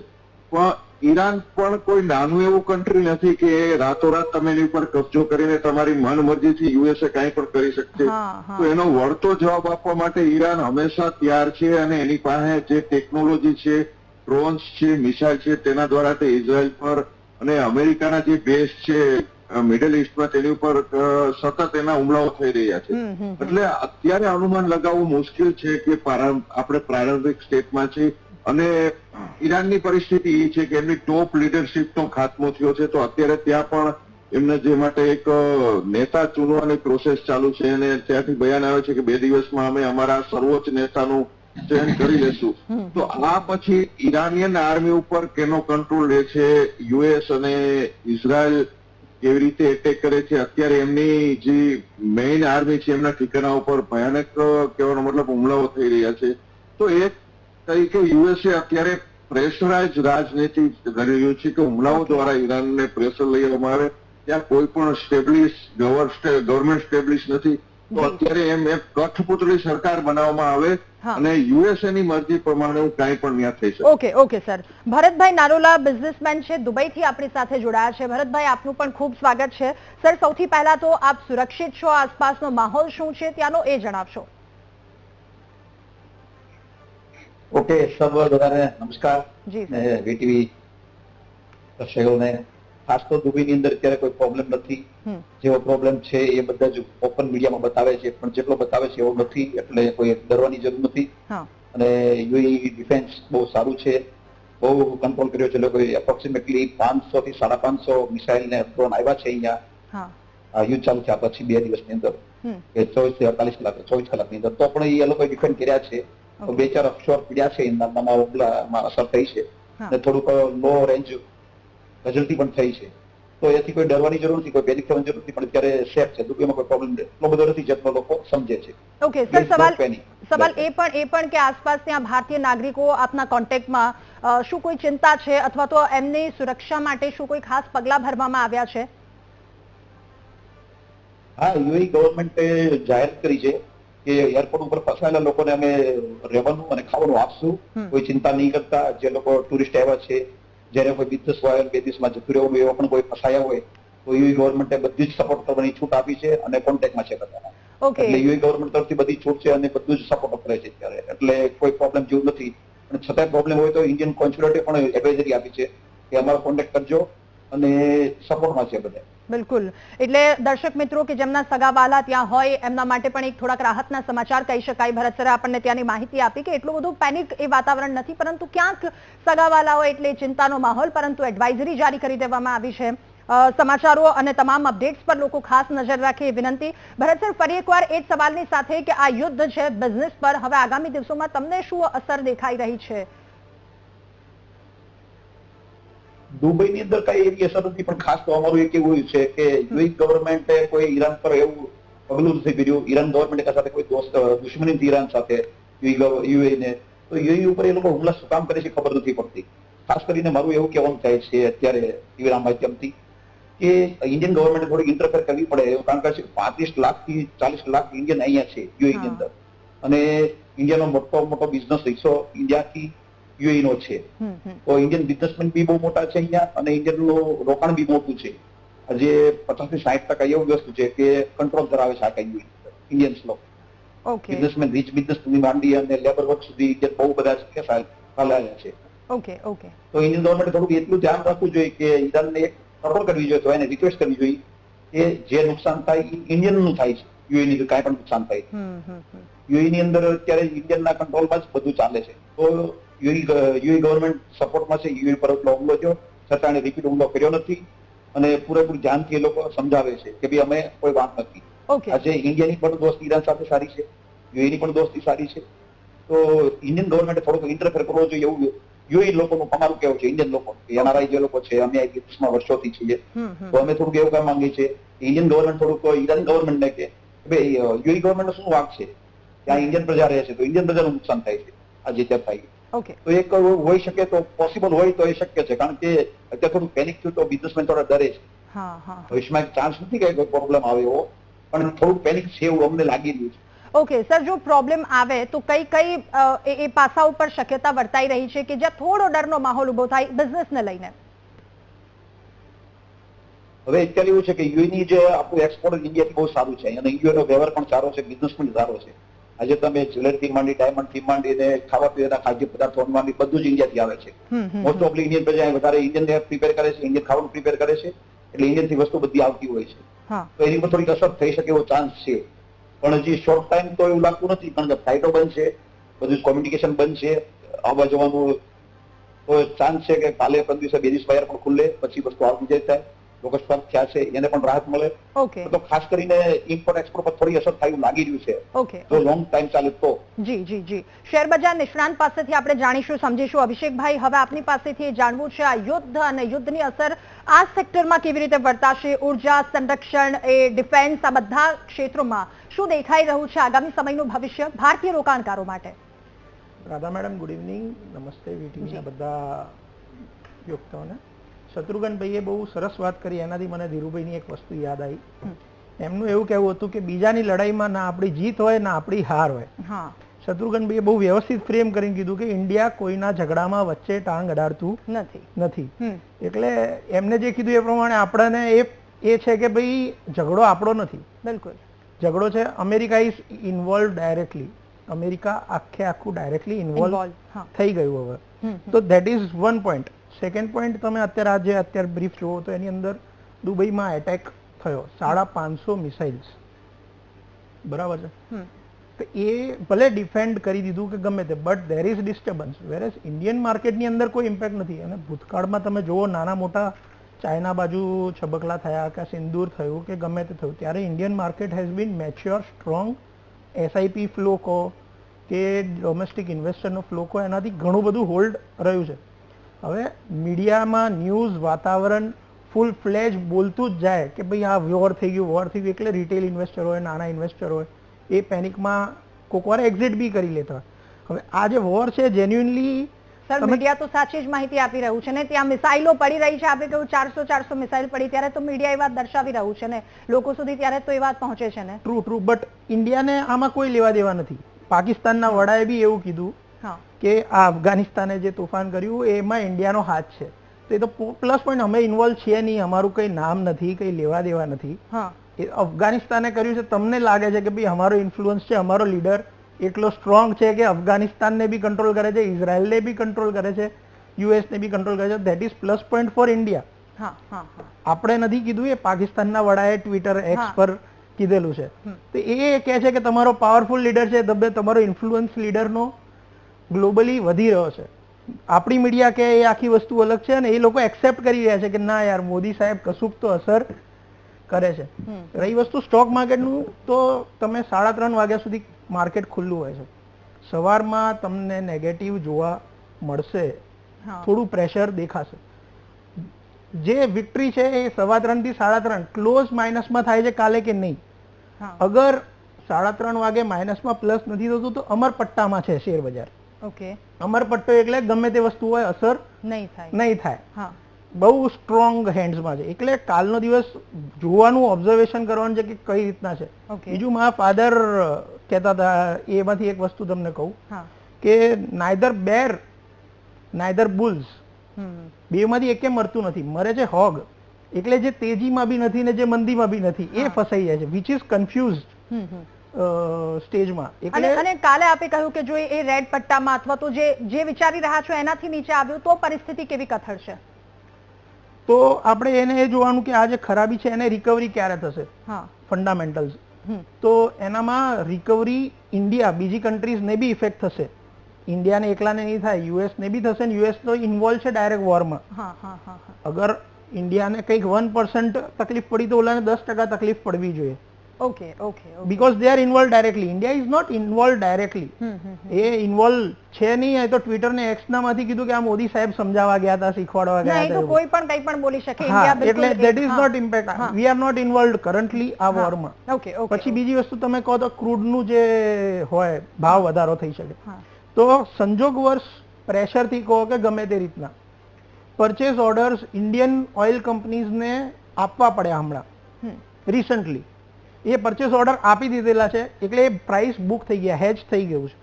પણ ઈરાન પણ કોઈ નાનું એવું કન્ટ્રી નથી કે રાતોરાત તમે એની ઉપર કબજો કરીને તમારી મનમરજીથી યુએસએ કાંઈ પણ કરી શકશે. તો એનો વળતો જવાબ આપવા માટે ઈરાન હંમેશા તૈયાર છે, અને એની પાસે જે ટેકનોલોજી છે, ડ્રોન્સ છે, મિસાઇલ છે, તેના દ્વારા તે ઇઝરાયલ પર અને અમેરિકાના જે બેઝ છે મિડલ ઇસ્ટમાં તેની ઉપર સતત એના હુમલાઓ થઈ રહ્યા છે. એટલે અત્યારે અનુમાન લગાવવું મુશ્કેલ છે કે આપણે પ્રારંભિક સ્ટેટમાં છે, અને ઈરાનની પરિસ્થિતિ એ છે કે એમની ટોપ લીડરશીપનો ખાત્મો થયો છે. તો અત્યારે ત્યાં પણ એમને જે માટે એક નેતા ચૂનવાની પ્રોસેસ ચાલુ છે, અને ત્યાંથી બયાન આવે છે કે 2 દિવસમાં અમે અમારા સર્વોચ્ચ નેતાનું ચયન કરી લેશું. તો આ પછી ઈરાનિયન આર્મી ઉપર કેનો કંટ્રોલ રહે છે, યુએસ અને ઇઝરાયલ કેવી રીતે એટેક કરે છે, અત્યારે એમની જે મેઇન આર્મી છે એમના ઠિકાણા ઉપર ભયાનક કહેવાનો મતલબ હુમલાઓ થઈ રહ્યા છે. તો એક તરીકે યુએસએ અત્યારે પ્રેશરાઇઝ રાજનીતિ કરી રહ્યું છે કે હુમલાઓ દ્વારા ઈરાનને પ્રેશર લઈ આવવામાં આવે. ત્યાં કોઈ પણ ગવર્મેન્ટ સ્ટેબ્લિશ નથી. તો અત્યારે એમ એક કઠપુતળી સરકાર બનાવવામાં આવે અને યુએસએ ની મરજી પ્રમાણે કાંઈ પણ ત્યાં થઈ શકે. Okay sir. Bharatbhai Narola businessman છે, દુબઈથી આપણી સાથે જોડાયા છે. ભરતભાઈ, આપનું પણ ખૂબ સ્વાગત છે. સર, સૌથી પહેલા તો આપ સુરક્ષિત છો? આસપાસનો માહોલ શું છે ત્યાંનો એ જણાવશો. ઓકે, બધાને નમસ્કાર. વીટીવી દર્શકોને ખાસ તો દુબઈની અંદર અત્યારે કોઈ પ્રોબ્લેમ નથી. જેવો પ્રોબ્લેમ છે એ બધા જ ઓપન મીડિયામાં બતાવે છે, પણ જેટલો બતાવે છે એવો નથી, એટલે કોઈ ડરવાની જરૂર નથી. અને યુએઈ ડિફેન્સ બહુ સારું છે, બહુ કંટ્રોલ કર્યો છે લોકોએ. એપ્રોક્સિમેટલી 500 થી 550 મિસાઇલ ને ડ્રોન આવ્યા છે અહીંયા. યુદ્ધ ચાલુ થયા પછી 2 દિવસની અંદર, કે 24 થી 48 કલાક 24 કલાકની અંદર, તો પણ એ લોકોએ ડિફેન્ડ કર્યા છે. 2-4 ઓફશોર પીડ્યા છે, એનામાં અસર થઈ છે, અને થોડુંક લો રેન્જ કઝલ્ટી પણ થઈ છે. તો એથી કોઈ ડરવાની જરૂર નથી, કોઈ પેનિક થવાની જરૂર નથી, પણ અત્યારે સેફ છે. દુબઈમાં કોઈ પ્રોબ્લેમ એટલો બધો નથી જેટલો લોકો સમજે છે. ઓકે સર, સવાલ એ પણ કે આસપાસ ત્યાં ભારતીય નાગરિકો આપના કોન્ટેક્ટમાં, શું કોઈ ચિંતા છે અથવા તો એમની સુરક્ષા માટે શું કોઈ ખાસ પગલાં ભરવામાં આવ્યા છે? હા, યુએઈ ગવર્મેન્ટે જાહેર કરી છે કે એરપોર્ટ ઉપર ફસાયેલા લોકોને અમે રહેવાનું અને ખાવાનું આપશું, કોઈ ચિંતા નહીં કરતા. જે લોકો ટુરિસ્ટ આવ્યા છે, જયારે કોઈ બિઝનેસ હોય 2 દિવસમાં જતું રહેવું એવા પણ કોઈ ફસાયા હોય તો યુએઈ ગવર્મેન્ટે બધી જ સપોર્ટ કરવાની છૂટ આપી છે, અને કોન્ટેક્ટમાં છે બધાના. એટલે યુએઈ ગવર્મેન્ટ તરફથી બધી છૂટ છે અને બધું જ સપોર્ટ કરે છે અત્યારે, એટલે કોઈ પ્રોબ્લેમ જેવું નથી. અને છતાંય પ્રોબ્લેમ હોય તો ઇન્ડિયન કોન્સ્યુલેટે પણ એડવાઇઝરી આપી છે કે અમારો કોન્ટેક્ટ કરજો અને સપોર્ટમાં છે બધા. બિલકુલ, એટલે દર્શક મિત્રો કે જેમના સગાવાલા ત્યાં હોય એમના માટે પણ એક થોડાક રાહતના સમાચાર કહી શકાય. ભરત સરે આપણને ત્યાંની માહિતી આપી કે એટલું બધું પેનિક એ વાતાવરણ નથી, પરંતુ ક્યાંક સગાવાલાઓ એટલે ચિંતાનો માહોલ, પરંતુ એડવાઇઝરી જારી કરી દેવામાં આવી છે. સમાચારો અને તમામ અપડેટ્સ પર લોકો ખાસ નજર રાખે એ વિનંતી. ભરત સર, ફરી એકવાર એ જ સવાલની સાથે કે આ યુદ્ધ છે બિઝનેસ પર, હવે આગામી દિવસોમાં તમને શું અસર દેખાઈ રહી છે? દુબઈની અંદર કઈ એવી અસર નથી, પણ ખાસ તો અમારું એક એવું છે કે યુએઈ ગવર્મેન્ટે કોઈ ઈરાન પર એવું પગલું નથી કર્યું. ઈરાન ગવર્મેન્ટ સાથે કોઈ દુશ્મની નથી ઈરાન સાથે યુએઈ ને, તો યુએઈ ઉપર એ લોકો હુમલા શું કામ કરે છે ખબર નથી પડતી. ખાસ કરીને મારું એવું કહેવાનું થાય છે અત્યારે ટીવીના માધ્યમથી કે ઇન્ડિયન ગવર્મેન્ટ થોડી ઇન્ટરફેર કરવી પડે, કારણ કે 35 લાખ થી 40 લાખ ઇન્ડિયન અહીંયા છે યુએઈ ની અંદર, અને ઇન્ડિયાનો મોટો બિઝનેસ હિસ્સો ઇન્ડિયાથી યુએઈ નો છે. તો ઇન્ડિયન બિઝનેસમેન બી બહુ મોટા છે અહીંયા, અને ઇન્ડિયનનું રોકાણ બી મોટું છે. આજે 50 થી 60% એવું વસ્તુ છે કે કંટ્રોલ ધરાવે છે આખા ઇન્ડિયન્સ લોકો. બિઝનેસમેન રીચ બિઝનેસની માંડી અને લેબર વર્ક સુધી ઇન્ડિયન બહુ બધા છે ફાળવ્યા છે. તો ઇન્ડિયન ગવર્મેન્ટ થોડું એટલું ધ્યાન રાખવું જોઈએ કે ઈરાનને એક સપોર્ટ કરવી જોઈએ, તો એને રિક્વેસ્ટ કરવી જોઈએ કે જે નુકસાન થાય એ ઇન્ડિયન નું થાય છે. યુએઈ ની કાંઈ પણ નુકસાન થાય છે, યુએઈ ની અંદર અત્યારે ઇન્ડિયનના કંટ્રોલમાં જ બધું ચાલે છે. તો યુએઈ ગવર્મેન્ટ સપોર્ટમાં છે. યુએઈ પર એટલો હુમલો થયો છતાં એને રિપીટ હુમલો કર્યો નથી, અને પૂરેપૂરું ધ્યાનથી એ લોકો સમજાવે છે કે ભાઈ અમે કોઈ વાત નથી. આજે ઇન્ડિયાની પણ દોસ્તી ઈરાન સાથે સારી છે, યુએઈ ની પણ દોસ્તી સારી છે. તો ઇન્ડિયન ગવર્મેન્ટ થોડોક ઇન્ટરફેર કરવો જોઈએ એવું યુએઈ લોકોનું અમારું કેવું છે. ઇન્ડિયન લોકો એનઆરઆઈ જે લોકો છે, અમે દેશમાં વર્ષોથી છીએ, તો અમે થોડુંક એવું કામ માંગીએ છીએ ઇન્ડિયન ગવર્મેન્ટ થોડુંક ઈરાન ગવર્મેન્ટને કે ભાઈ યુએઈ ગવર્મેન્ટ શું વાંક છે, ત્યાં ઇન્ડિયન પ્રજા રહે છે, તો ઇન્ડિયન પ્રજાનું નુકસાન થાય છે આજે ત્યાં થાય. તો એક હોઈ શકે, તો પોસિબલ હોય તો એ શક્ય છે, કારણ કે અત્યારે થોડું પેનિક થયું તો બિઝનેસમેન થોડા ડરે છે. ભવિષ્યમાં એક ચાન્સ નથી કે કોઈ પ્રોબ્લેમ આવે એવો, પણ થોડું પેનિક છે એવું અમને લાગી રહ્યું છે. ઓકે સર, જો પ્રોબ્લેમ આવે તો કઈ એ પાસા ઉપર શક્યતા વર્તાઈ રહી છે કે જ્યાં થોડો ડરનો માહોલ ઉભો થાય બિઝનેસને લઈને? હવે અત્યારે એવું છે કે યુએની જે આપણું એક્સપોર્ટ ઇન્ડિયાથી બહુ સારું છે, અને ઇન્ડિયાનો વ્યવહાર પણ સારો છે, બિઝનેસ પણ સારો છે. આજે તમે જ્વેલરીથી માંડી, ડાયમંડથી માંડીને ખાવા પીવાના ખાદ્ય પદાર્થો માંડી બધું જ ઇન્ડિયાથી આવે છે. મોસ્ટ ઓફલી ઇન્ડિયન પ્રજા વધારે ઇન્ડિયન પ્રિપેર કરે છે, ઇન્ડિયન ખાવાનું પ્રિપેર કરે છે, એટલે ઇન્ડિયન થી વસ્તુ બધી આવતી હોય છે. તો એની પર થોડીક અસર થઈ શકે એવો ચાન્સ છે, પણ હજી શોર્ટ ટાઈમ તો એવું લાગતું નથી, કારણ કે ફ્લાઇટો બંધ છે, બધું કોમ્યુનિકેશન બંધ છે, આવવા જવાનું. તો ચાન્સ છે કે કાલે 2 દિવસ બહાર પણ ખુલ્લે, પછી વસ્તુ આવતી જાય થાય, લોકો સ્ટોક થયા છે એને પણ રાહત મળે. તો ખાસ કરીને ઇમ્પોર્ટ એક્સપોર્ટ પર થોડી અસર થયું લાગી રહ્યું છે, જો લોંગ ટાઈમ ચાલે તો. જી શેર બજાર નિષ્ણાંત પાસેથી આપણે જાણીશું, સમજીશું. અભિષેકભાઈ, હવે આપની પાસેથી જાણવું છે આ યુદ્ધ અને યુદ્ધની અસર આ સેક્ટરમાં કેવી રીતે વર્તાશે? ઉર્જા, સંરક્ષણ, એ ડિફેન્સ, આ બધા ક્ષેત્રોમાં શું દેખાઈ રહ્યું છે આગામી સમયનું ભવિષ્ય ભારતીય રોકાણકારો માટે? Radha madam, good evening. નમસ્તે વીટીવીના બધા વ્યક્તિઓને. શત્રુઘ્નભાઈએ બહુ સરસ વાત કરી, એનાથી મને ધીરુભાઈની એક વસ્તુ યાદ આવી. એમનું એવું કહેવું હતું કે બીજાની લડાઈમાં ના આપણી જીત હોય ના આપણી હાર હોય. શત્રુઘ્નભાઈએ બહુ વ્યવસ્થિત ફ્રેમ કરીને કીધું કે ઇન્ડિયા કોઈના ઝઘડામાં વચ્ચે ટાંગ અડાડતું નથી. એટલે એમને જે કીધું એ પ્રમાણે આપણને એ છે કે ભાઈ ઝઘડો આપણો નથી, બિલકુલ ઝઘડો છે. America is involve directly, America આખું ડાયરેક્ટલી ઇન્વોલ્વ થઈ ગયું હવે. તો that is one point. Second point, તમે અત્યારે બ્રીફ જુઓ તો એની અંદર દુબઈમાં એટેક થયો, 550 મિસાઇલ્સ, બરાબર છે. તો એ ભલે ડિફેન્ડ કરી દીધું કે ગમે તે, but there is disturbance. Whereas Indian માર્કેટની અંદર કોઈ ઇમ્પેક્ટ નથી. અને ભૂતકાળમાં તમે જુઓ, નાના મોટા ચાઇના બાજુ છબકલા થયા કે સિંદૂર થયું કે ગમે તે થયું, ત્યારે Indian market has been mature, strong. SIP flow કહો કે ડોમેસ્ટિક ઇન્વેસ્ટરનો ફ્લો કહો, એનાથી ઘણું બધું હોલ્ડ રહ્યું છે. હવે મીડિયામાં ન્યૂઝ વાતાવરણ ફૂલ ફ્લેજ બોલતું જ જાય કે ભાઈ આ વોર થઈ ગયું, એટલે રિટેલ ઇન્વેસ્ટર હોય, નાના ઇન્વેસ્ટર હોય, એ પેનિકમાં કોઈક વાર એક્ઝિટ બી કરી લેતા. હવે આ જે વોર છે જેન્યુઇનલી, સર મીડિયા તો સાચી જ માહિતી આપી રહ્યું છે ને, ત્યાં મિસાઇલો પડી રહી છે, આપણે કહ્યું 400 મિસાઇલ પડી, ત્યારે તો મીડિયા એ વાત દર્શાવી રહ્યું છે ને, લોકો સુધી ત્યારે તો એ વાત પહોંચે છે ને. ટ્રુ, બટ ઇન્ડિયાને આમાં કોઈ લેવા દેવા નથી. પાકિસ્તાનના વડાએ બી એવું કીધું કે આ અફઘાનિસ્તાને જે તોફાન કર્યું એમાં ઇન્ડિયાનો હાથ છે. તો એ તો પ્લસ પોઈન્ટ, અમે ઇન્વોલ્વ છીએ નહીં, અમારું કઈ નામ નથી, કઈ લેવા દેવા નથી. એ અફઘાનિસ્તાને કર્યું છે. તમને લાગે છે કે ભાઈ અમારો ઇન્ફ્લુઅન્સ છે, અમારો લીડર એટલો સ્ટ્રોંગ છે કે અફઘાનિસ્તાનને બી કંટ્રોલ કરે છે, ઇઝરાયલને બી કંટ્રોલ કરે છે, યુએસ ને બી કંટ્રોલ કરે છે. That is plus point for India. આપણે નથી કીધું, એ પાકિસ્તાનના વડાએ ટ્વિટર એક્સ પર કીધેલું છે. તો એ કહે છે કે તમારો પાવરફુલ લીડર છે, તમારો ઇન્ફ્લુઅન્સ લીડરનો ગ્લોબલી વધી રહ્યો છે. આપણી મીડિયા કે એ આખી વસ્તુ અલગ છે અને એ લોકો એક્સેપ્ટ કરી રહ્યા છે કે ના યાર મોદી સાહેબ કશુંક તો અસર કરે છે. રહી વસ્તુ સ્ટોક માર્કેટનું, તો તમે 3:30 વાગ્યા સુધી માર્કેટ ખુલ્લું હોય છે. સવારમાં તમને નેગેટિવ જોવા મળશે, થોડું પ્રેશર દેખાશે. જે વિક્ટરી છે એ 3:15 થી 3:30 ક્લોઝ માઇનસમાં થાય છે કાલે કે નહીં. અગર 3:30 વાગે માઇનસમાં પ્લસ નથી થતું તો અમરપટ્ટામાં છે શેર બજાર. અમરપટ્ટો એટલે ગમે તે વસ્તુ હોય અસર નહીં થાય, બહુ સ્ટ્રોંગ હેન્ડ્સમાં છે. એટલે કાલનો દિવસ જોવાનું, ઓબ્ઝર્વેશન કરવાનું છે કે કઈ રીતના છે. બીજું મારા ફાધર કહેતા હતા, એમાંથી એક વસ્તુ તમને કહું કે નાઈધર બેર નાઈધર બુલ્સ, બેમાંથી એકે મરતું નથી, મરે છે હોગ. એટલે જે તેજીમાં બી નથી ને જે મંદીમાં બી નથી એ ફસાઈ જાય છે, વિચ ઇઝ કન્ફ્યુઝડ સ્ટેજમાં. અને કાલે આપે કહ્યું કે જો એ રેડ પટ્ટામાં અથવા તો જે વિચારી રહ્યા છો એનાથી નીચે આવ્યું તો પરિસ્થિતિ કેવી કથળશે? તો આપણે એને એ જોવાનું કે આ જે ખરાબી છે એને રિકવરી ક્યારે થશે, ફંડામેન્ટલ્સ. તો એનામાં રિકવરી ઇન્ડિયા, બીજી કન્ટ્રીઝને બી ઇફેક્ટ થશે. ઇન્ડિયાને એકલાને નહીં થાય, યુએસ ને બી થશે. યુએસ તો ઇન્વોલ્વ છે ડાયરેક્ટ વોરમાં. અગર ઇન્ડિયાને કંઈક 1% તકલીફ પડી તો ઓલાને 10% તકલીફ પડવી જોઈએ. because they are involved directly. India is not involved directly. A involve છે નહીં. એ તો ટ્વિટર ને એક્સ ના માંથી કીધું કે આ મોદી સાહેબ સમજાવવા ગયા હતા, શીખવાડવા ગયા હતા. કોઈ પણ કંઈ પણ બોલી શકે. એટલે that is not impact. we are not involved currently આ વોરમાં. પછી બીજી વસ્તુ તમે કહો તો ક્રૂડ નું જે હોય ભાવ વધારો થઈ શકે. તો સંજોગવશ પ્રેશર થી કહો કે ગમે તે રીતના પરચેસ ઓર્ડર્સ ઇન્ડિયન ઓઇલ કંપનીઝને આપવા પડ્યા હમણાં રિસન્ટલી. એ પરચેસ ઓર્ડર આપી દીધેલા છે એટલે એ પ્રાઇસ બુક થઈ ગયા, હેજ થઈ ગયું છે.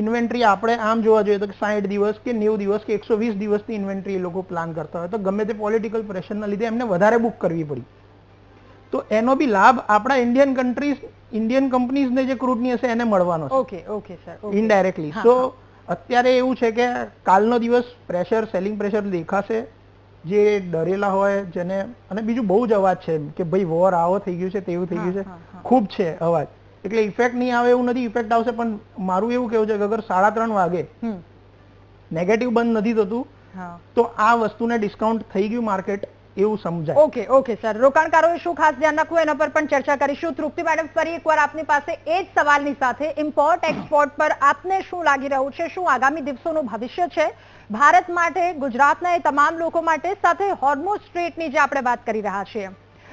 ઇન્વેન્ટરી આપણે આમ જોવા જોઈએ તો 60 દિવસ કે 90 દિવસ કે 120 દિવસની ઇન્વેન્ટરી એ લોકો પ્લાન કરતા હોય, તો ગમે તે પોલિટિકલ પ્રેશરના લીધે એમને વધારે બુક કરવી પડી. તો એનો બી લાભ આપણા ઇન્ડિયન કંપનીઝને જે ક્રૂડની હશે એને મળવાનો છે ઇનડાયરેક્ટલી. તો અત્યારે એવું છે કે કાલનો દિવસ પ્રેશર, સેલિંગ પ્રેશર દેખાશે જે ડરેલા હોય જેને. અને બીજું બહુ જ અવાજ છે કે ભાઈ વોર આવો થઈ ગયું છે, તેવું થઈ ગયું છે, ખૂબ છે અવાજ. એટલે ઇફેક્ટ નહીં આવે એવું નથી, ઇફેક્ટ આવશે. પણ મારું એવું કેવું છે કે અગર 3:30 વાગે નેગેટિવ બંધ નથી થતું તો આ વસ્તુને ડિસ્કાઉન્ટ થઈ ગયું માર્કેટ એવું સમજાય. ઓકે સર, રોકાણકારોએ શું ખાસ ધ્યાન રાખવું એના પર પણ ચર્ચા કરીશું. તૃપ્તિ મેડમ, ફરી એકવાર આપની પાસે એ જ સવાલની સાથે ઇમ્પોર્ટ એક્સપોર્ટ પર આપને શું લાગી રહ્યું છે? શું આગામી દિવસોનું ભવિષ્ય છે ભારત માટે, ગુજરાતના એ તમામ લોકો માટે? સાથે હોર્મુઝ સ્ટ્રેટની જે આપણે વાત કરી રહ્યા છીએ,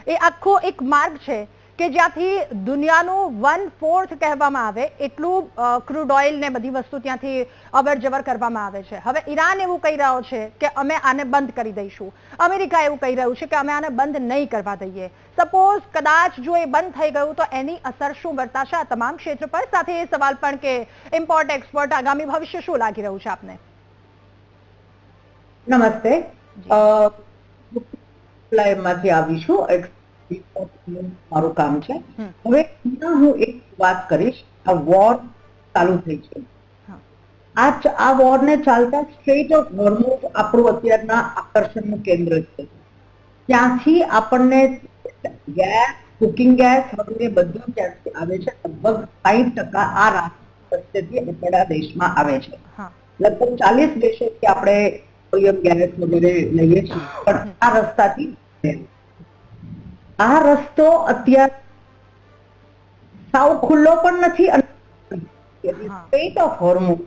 એ આખો એક માર્ગ છે કે જ્યાંથી દુનિયાનું 1/4 કહેવામાં આવે એટલું ક્રૂડ ઓઇલ ને બધી વસ્તુ ત્યાંથી અવર જવર કરવામાં આવે છે. હવે ઈરાન એવું કહી રહ્યો છે કે અમે આને બંધ કરી દઈશું. અમેરિકા એવું કહી રહ્યું છે કે અમે આને બંધ નહીં કરવા દઈએ. સપોઝ કદાચ જો એ બંધ થઈ ગયું તો એની અસર શું વર્તાશે આ તમામ ક્ષેત્ર પર? સાથે એ સવાલ પણ કે ઇમ્પોર્ટ એક્સપોર્ટ આગામી ભવિષ્ય શું લાગી રહ્યું છે આપને? નમસ્તે. માંથી આવીશું, મારું કામ છે. હવે હું એક વાત કરીશ. આ વોર ચાલુ થઈ છે, આ વોર ને ચાલતા સ્ટ્રેટ ઓફ હોર્મુઝ આપણું અત્યારના આકર્ષણનું કેન્દ્ર છે. ત્યાંથી આપણને ગેસ, કુકિંગ ગેસ વગેરે બધું ત્યાંથી આવે છે. લગભગ 60% આ રાષ્ટ્રથી આપણા દેશમાં આવે છે. લગભગ 40 દેશોથી આપણે ગેસ વગેરે લઈએ છીએ, પણ આ રસ્તાથી આ રસ્તો અત્યારે સાવ ખુલ્લો પણ નથી. અને સ્ટ્રેટ ઓફ હોર્મુઝ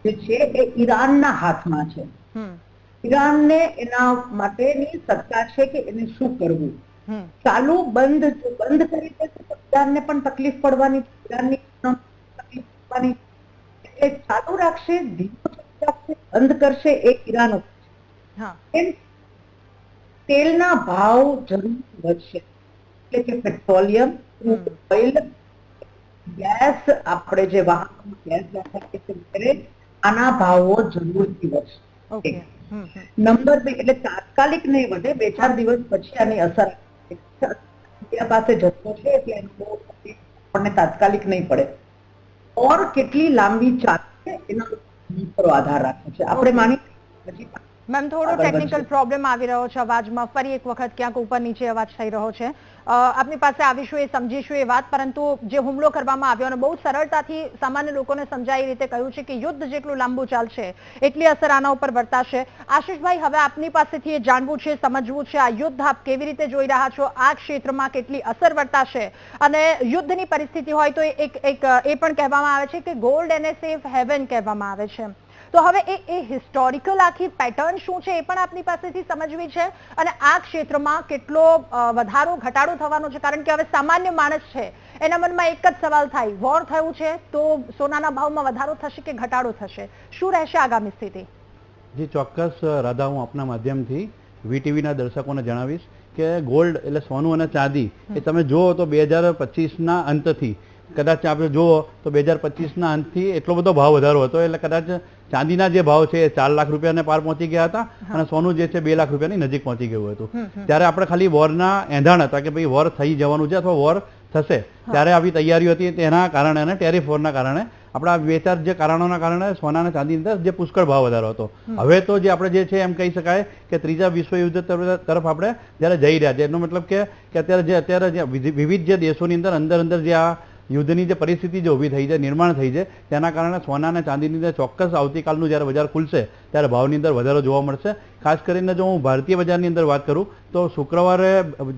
જે છે એ ઈરાનના હાથમાં છે. ઈરાનને એના માટેની સત્તા છે કે એને શું કરવું. ચાલુ બંધ કરી દે તો ઈરાનને પણ તકલીફ પડવાની, ઈરાનની તકલીફ પડવાની. એટલે ચાલુ રાખશે, બંધ કરશે એ ઈરાન. તેલના ભાવ જરૂર વધશે, એટલે કે પેટ્રોલિયમ, ઓઇલ, ગેસ, આપણે જે વાહનો ગેસ વાપરીએ છીએ આના ભાવો જરૂરથી વધશે. નંબર 2, એટલે તાત્કાલિક નહીં વધે, 2-4 દિવસ પછી આની અસર પાસે જથ્થો છે એટલે આપણને તાત્કાલિક નહીં પડે. ઓર કેટલી લાંબી ચાલશે એના પર આધાર રાખે છે. આપણે માની મેમ થોડો ટેકનિકલ પ્રોબ્લેમ આવી રહ્યો છે અવાજમાં, ફરી એક વખત ક્યાંક ઉપર નીચે અવાજ થઈ રહ્યો છે. આપની પાસે આવીશું, એ સમજીશું એ વાત, પરંતુ જે હુમલો કરવામાં આવ્યો અને બહુ સરળતાથી સામાન્ય લોકોને સમજાય એ રીતે કહ્યું છે કે યુદ્ધ જેટલું લાંબુ ચાલશે એટલી અસર આના ઉપર વર્તાશે. આશિષભાઈ, હવે આપની પાસેથી એ જાણવું છે, સમજવું છે, આ યુદ્ધ આપ કેવી રીતે જોઈ રહ્યા છો, આ ક્ષેત્રમાં કેટલી અસર વર્તાશે, અને યુદ્ધની પરિસ્થિતિ હોય તો એ પણ કહેવામાં આવે છે કે ગોલ્ડ એને સેફ હેવન કહેવામાં આવે છે. તો હવે એ હિસ્ટોરિકલ આખી પેટર્ન શું છે એ પણ આપની પાસેથી સમજવી છે, અને આ ક્ષેત્રમાં કેટલો વધારો ઘટાડો થવાનો છે, કારણ કે હવે સામાન્ય માણસ છે એના મનમાં એક જ સવાલ થાય, વોર થયું છે તો સોનાના ભાવમાં વધારો થશે કે ઘટાડો થશે, શું રહેશે આગામી સ્થિતિ? જી ચોક્કસ રાધા, હું આપના માધ્યમથી વીટીવીના દર્શકોને જણાવીશ કે ગોલ્ડ એટલે સોનું અને ચાંદી એ તમે જુઓ તો 2025ના અંતથી કદાચ આપણે જુઓ તો 2025ના અંતથી એટલો બધો ભાવ વધારો હતો, એટલે કદાચ ચાંદીના જે ભાવ છે એ 4 લાખ રૂપિયાને પાર પહોંચી ગયા હતા અને સોનું જે છે 2 લાખ રૂપિયાની નજીક પહોંચી ગયું હતું. ત્યારે આપણે ખાલી વોરના એંધાણ હતા કે ભાઈ વોર થઈ જવાનું છે અથવા વોર થશે, ત્યારે આવી તૈયારીઓ હતી. તેના કારણે અને ટેરિફ વોરના કારણે આપણા બે ચાર જે કારણોના કારણે સોના અને ચાંદીની અંદર જે પુષ્કળ ભાવ વધારો હતો. હવે તો જે આપણે જે છે એમ કહી શકાય કે ત્રીજા વિશ્વયુદ્ધ તરફ આપણે જ્યારે જઈ રહ્યા છે, એનો મતલબ કે અત્યારે જે વિવિધ જે દેશોની અંદર જે આ યુદ્ધની જે પરિસ્થિતિ જે ઊભી થઈ છે, નિર્માણ થઈ છે, તેના કારણે સોના અને ચાંદીની અંદર ચોક્કસ આવતીકાલનું જ્યારે બજાર ખુલશે ત્યારે ભાવની અંદર વધારો જોવા મળશે. ખાસ કરીને જો હું ભારતીય બજારની અંદર વાત કરું તો શુક્રવારે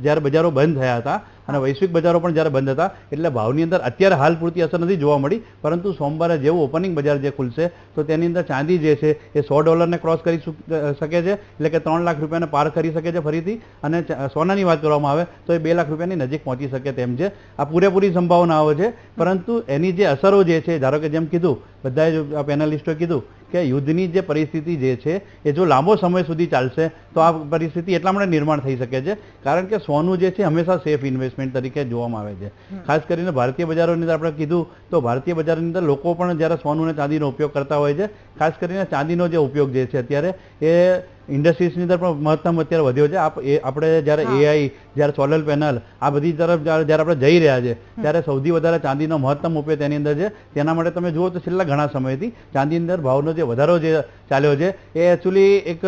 જ્યારે બજારો બંધ થયા હતા અને વૈશ્વિક બજારો પણ જ્યારે બંધ હતા, એટલે ભાવની અંદર અત્યારે હાલ પૂરતી અસર નથી જોવા મળી, પરંતુ સોમવારે જેવું ઓપનિંગ બજાર જે ખુલશે તો તેની અંદર ચાંદી જે છે એ $100 ક્રોસ કરી શકે છે, એટલે કે 3 લાખ રૂપિયાને પાર કરી શકે છે ફરીથી, અને સોનાની વાત કરવામાં આવે તો એ 2 લાખ રૂપિયાની નજીક પહોંચી શકે તેમ છે. આ પૂરેપૂરી સંભાવનાઓ છે, પરંતુ એની જે અસરો જે છે, ધારો કે જેમ કીધું બધાએ પેનલિસ્ટોએ કીધું કે યુદ્ધની જે પરિસ્થિતિ જે છે એ જો લાંબો સમય સુધી ચાલશે તો આ પરિસ્થિતિ એટલા માટે નિર્માણ થઈ શકે છે કારણ કે સોનું જે છે હંમેશા સેફ ઇન્વેસ્ટમેન્ટ તરીકે જોવામાં આવે છે. ખાસ કરીને ભારતીય બજારોની અંદર આપણે કીધું તો ભારતીય બજારની અંદર લોકો પણ જ્યારે સોનું અને ચાંદીનો ઉપયોગ કરતા હોય છે, ખાસ કરીને ચાંદીનો જે ઉપયોગ જે છે અત્યારે એ ઇન્ડસ્ટ્રીઝની અંદર પણ મહત્તમ અત્યારે વધ્યો છે. આપણે જ્યારે એઆઈ, જ્યારે સોલર પેનલ, આ બધી તરફ જ્યારે આપણે જઈ રહ્યા છે ત્યારે સૌથી વધારે ચાંદીનો મહત્તમ ઉપયોગ તેની અંદર છે. તેના માટે તમે જુઓ તો છેલ્લા ઘણા સમયથી ચાંદીની અંદર ભાવનો જે વધારો જે ચાલ્યો છે એ એકચ્યુઅલી એક